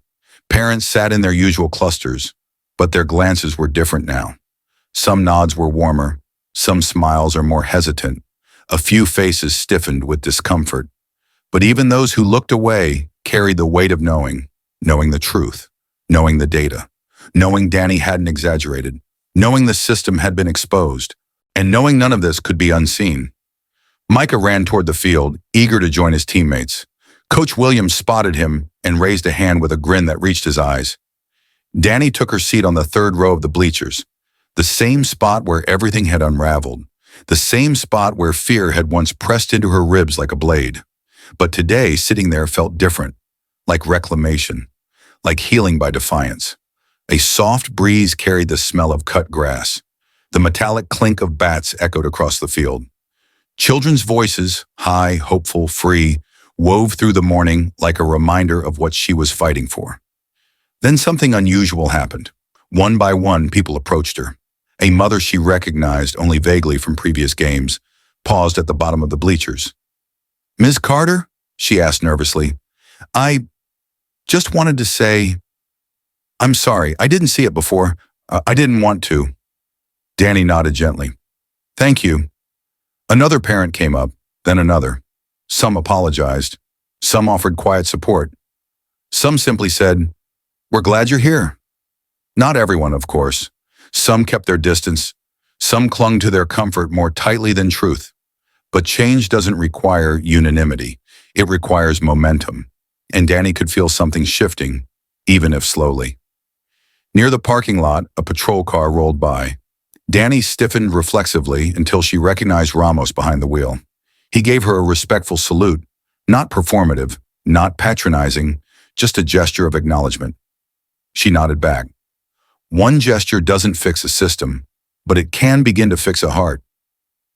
Parents sat in their usual clusters, but their glances were different now. Some nods were warmer, some smiles are more hesitant. A few faces stiffened with discomfort, but even those who looked away carried the weight of knowing the truth, knowing the data, knowing Dani hadn't exaggerated, knowing the system had been exposed, and knowing none of this could be unseen. Micah ran toward the field, eager to join his teammates. Coach Williams spotted him and raised a hand with a grin that reached his eyes. Dani took her seat on the third row of the bleachers, the same spot where everything had unraveled, the same spot where fear had once pressed into her ribs like a blade. But today, sitting there felt different, like reclamation, like healing by defiance. A soft breeze carried the smell of cut grass. The metallic clink of bats echoed across the field. Children's voices, high, hopeful, free, wove through the morning like a reminder of what she was fighting for. Then something unusual happened. One by one, people approached her. A mother she recognized only vaguely from previous games paused at the bottom of the bleachers. "Ms. Carter?" she asked nervously. "I just wanted to say, I'm sorry, I didn't see it before. I didn't want to." Dani nodded gently. "Thank you." Another parent came up, then another. Some apologized. Some offered quiet support. Some simply said, "We're glad you're here." Not everyone, of course. Some kept their distance. Some clung to their comfort more tightly than truth. But change doesn't require unanimity. It requires momentum. And Dani could feel something shifting, even if slowly. Near the parking lot, a patrol car rolled by. Dani stiffened reflexively until she recognized Ramos behind the wheel. He gave her a respectful salute, not performative, not patronizing, just a gesture of acknowledgement. She nodded back. One gesture doesn't fix a system, but it can begin to fix a heart.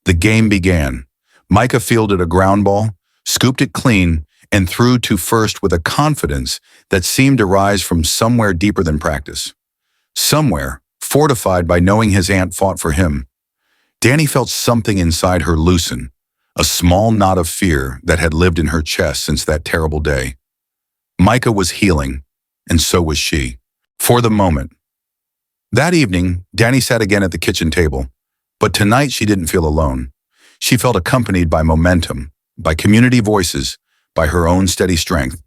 The game began. Micah fielded a ground ball, scooped it clean, and threw to first with a confidence that seemed to rise from somewhere deeper than practice. Somewhere, fortified by knowing his aunt fought for him. Dani felt something inside her loosen, a small knot of fear that had lived in her chest since that terrible day. Micah was healing, and so was she, for the moment. That evening, Dani sat again at the kitchen table, but tonight she didn't feel alone. She felt accompanied by momentum, by community voices, by her own steady strength.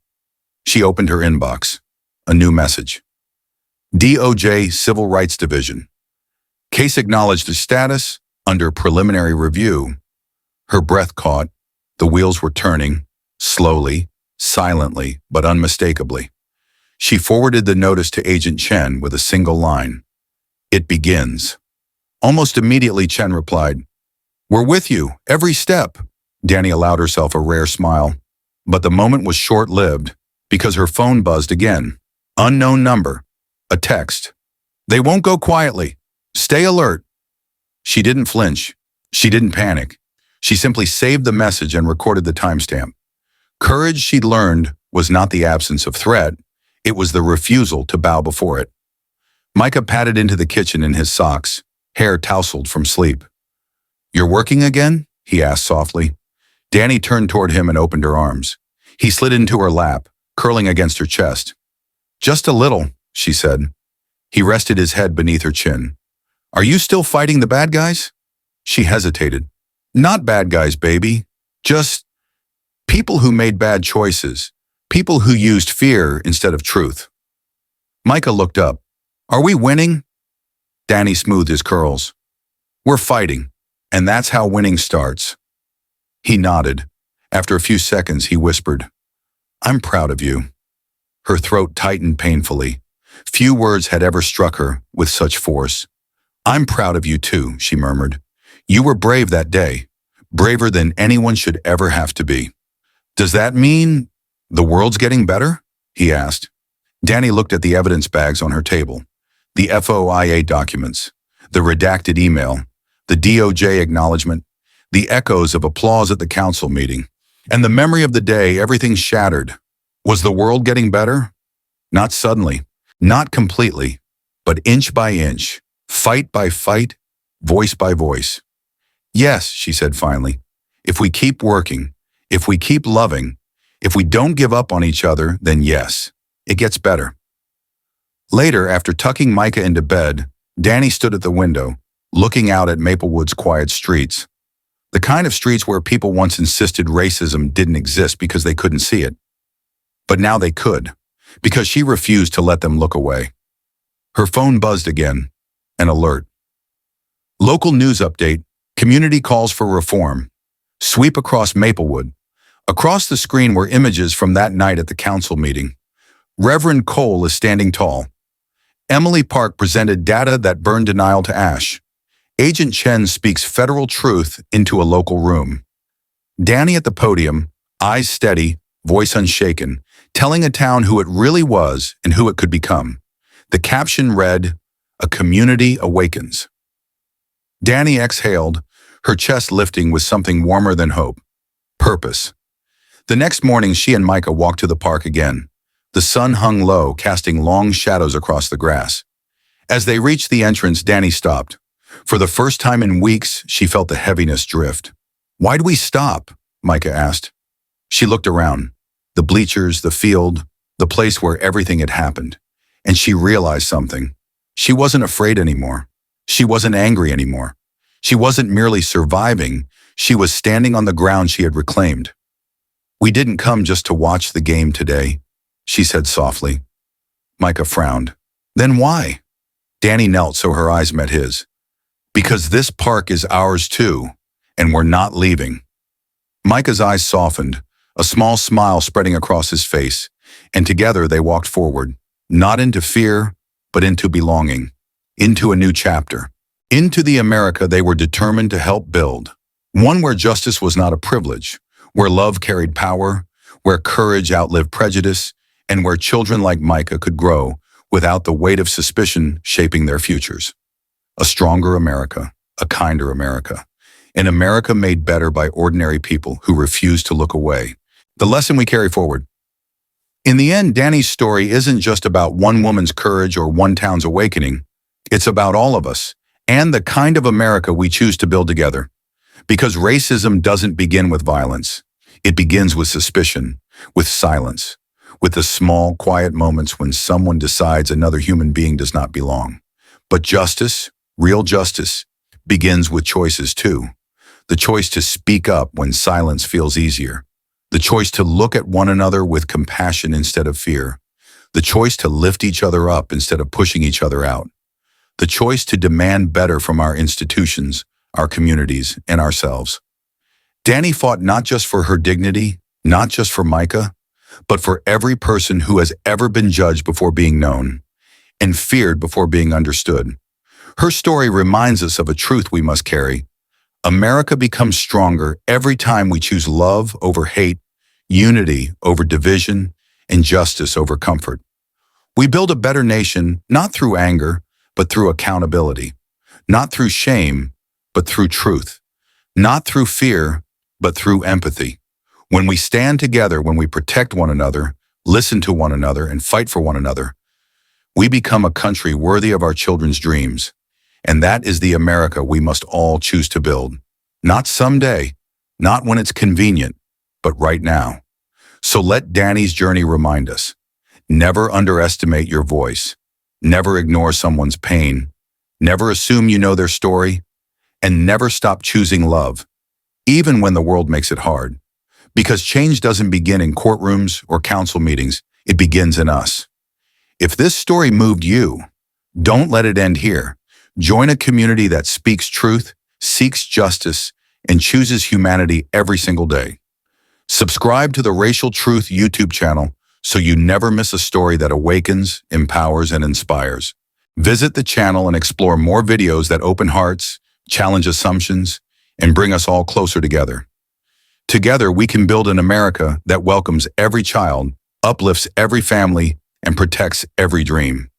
She opened her inbox. A new message. DOJ Civil Rights Division. Case acknowledged the status under preliminary review. Her breath caught. The wheels were turning, slowly, silently, but unmistakably. She forwarded the notice to Agent Chen with a single line. "It begins." Almost immediately, Chen replied, "We're with you, every step." Dani allowed herself a rare smile, but the moment was short-lived because her phone buzzed again. Unknown number. A text. "They won't go quietly. Stay alert." She didn't flinch. She didn't panic. She simply saved the message and recorded the timestamp. Courage, she'd learned, was not the absence of threat. It was the refusal to bow before it. Micah padded into the kitchen in his socks, hair tousled from sleep. "You're working again?" he asked softly. Dani turned toward him and opened her arms. He slid into her lap, curling against her chest. "Just a little," she said. He rested his head beneath her chin. "Are you still fighting the bad guys?" She hesitated. "Not bad guys, baby. Just people who made bad choices. People who used fear instead of truth." Micah looked up. "Are we winning?" Dani smoothed his curls. "We're fighting, and that's how winning starts." He nodded. After a few seconds, he whispered, "I'm proud of you." Her throat tightened painfully. Few words had ever struck her with such force. "I'm proud of you too," she murmured. "You were brave that day, braver than anyone should ever have to be." "Does that mean the world's getting better?" he asked. Dani looked at the evidence bags on her table, the FOIA documents, the redacted email, the DOJ acknowledgement, the echoes of applause at the council meeting, and the memory of the day everything shattered. Was the world getting better? Not suddenly, not completely, but inch by inch, fight by fight, voice by voice. "Yes," she said finally, "if we keep working, if we keep loving, if we don't give up on each other, then yes, it gets better." Later, after tucking Micah into bed, Dani stood at the window, looking out at Maplewood's quiet streets. The kind of streets where people once insisted racism didn't exist because they couldn't see it. But now they could, because she refused to let them look away. Her phone buzzed again, an alert. Local news update, community calls for reform. Sweep across Maplewood. Across the screen were images from that night at the council meeting. Reverend Cole is standing tall. Emily Park presented data that burned denial to ash. Agent Chen speaks federal truth into a local room. Dani at the podium, eyes steady, voice unshaken, telling a town who it really was and who it could become. The caption read, "A community awakens." Dani exhaled, her chest lifting with something warmer than hope. Purpose. The next morning, she and Micah walked to the park again. The sun hung low, casting long shadows across the grass. As they reached the entrance, Dani stopped. For the first time in weeks, she felt the heaviness drift. "Why'd we stop?" Micah asked. She looked around. The bleachers, the field, the place where everything had happened. And she realized something. She wasn't afraid anymore. She wasn't angry anymore. She wasn't merely surviving. She was standing on the ground she had reclaimed. "We didn't come just to watch the game today," she said softly. Micah frowned. "Then why?" Dani knelt so her eyes met his. "Because this park is ours too, and we're not leaving." Micah's eyes softened, a small smile spreading across his face, and together they walked forward, not into fear, but into belonging, into a new chapter, into the America they were determined to help build. One where justice was not a privilege, where love carried power, where courage outlived prejudice, and where children like Micah could grow without the weight of suspicion shaping their futures. A stronger America, a kinder America, an America made better by ordinary people who refuse to look away. The lesson we carry forward. In the end, Dani's story isn't just about one woman's courage or one town's awakening. It's about all of us and the kind of America we choose to build together. Because racism doesn't begin with violence. It begins with suspicion, with silence, with the small, quiet moments when someone decides another human being does not belong. But justice, real justice, begins with choices too. The choice to speak up when silence feels easier. The choice to look at one another with compassion instead of fear. The choice to lift each other up instead of pushing each other out. The choice to demand better from our institutions, our communities, and ourselves. Dani fought not just for her dignity, not just for Micah, but for every person who has ever been judged before being known and feared before being understood. Her story reminds us of a truth we must carry. America becomes stronger every time we choose love over hate, unity over division, and justice over comfort. We build a better nation not through anger, but through accountability. Not through shame, but through truth. Not through fear, but through empathy. When we stand together, when we protect one another, listen to one another, and fight for one another, we become a country worthy of our children's dreams. And that is the America we must all choose to build. Not someday, not when it's convenient, but right now. So let Dani's journey remind us. Never underestimate your voice. Never ignore someone's pain. Never assume you know their story. And never stop choosing love, even when the world makes it hard. Because change doesn't begin in courtrooms or council meetings. It begins in us. If this story moved you, don't let it end here. Join a community that speaks truth, seeks justice, and chooses humanity every single day. Subscribe to the Racial Truth YouTube channel so you never miss a story that awakens, empowers, and inspires. Visit the channel and explore more videos that open hearts, challenge assumptions, and bring us all closer together. Together, we can build an America that welcomes every child, uplifts every family, and protects every dream.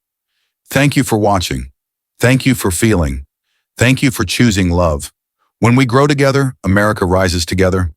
Thank you for watching. Thank you for feeling. Thank you for choosing love. When we grow together, America rises together.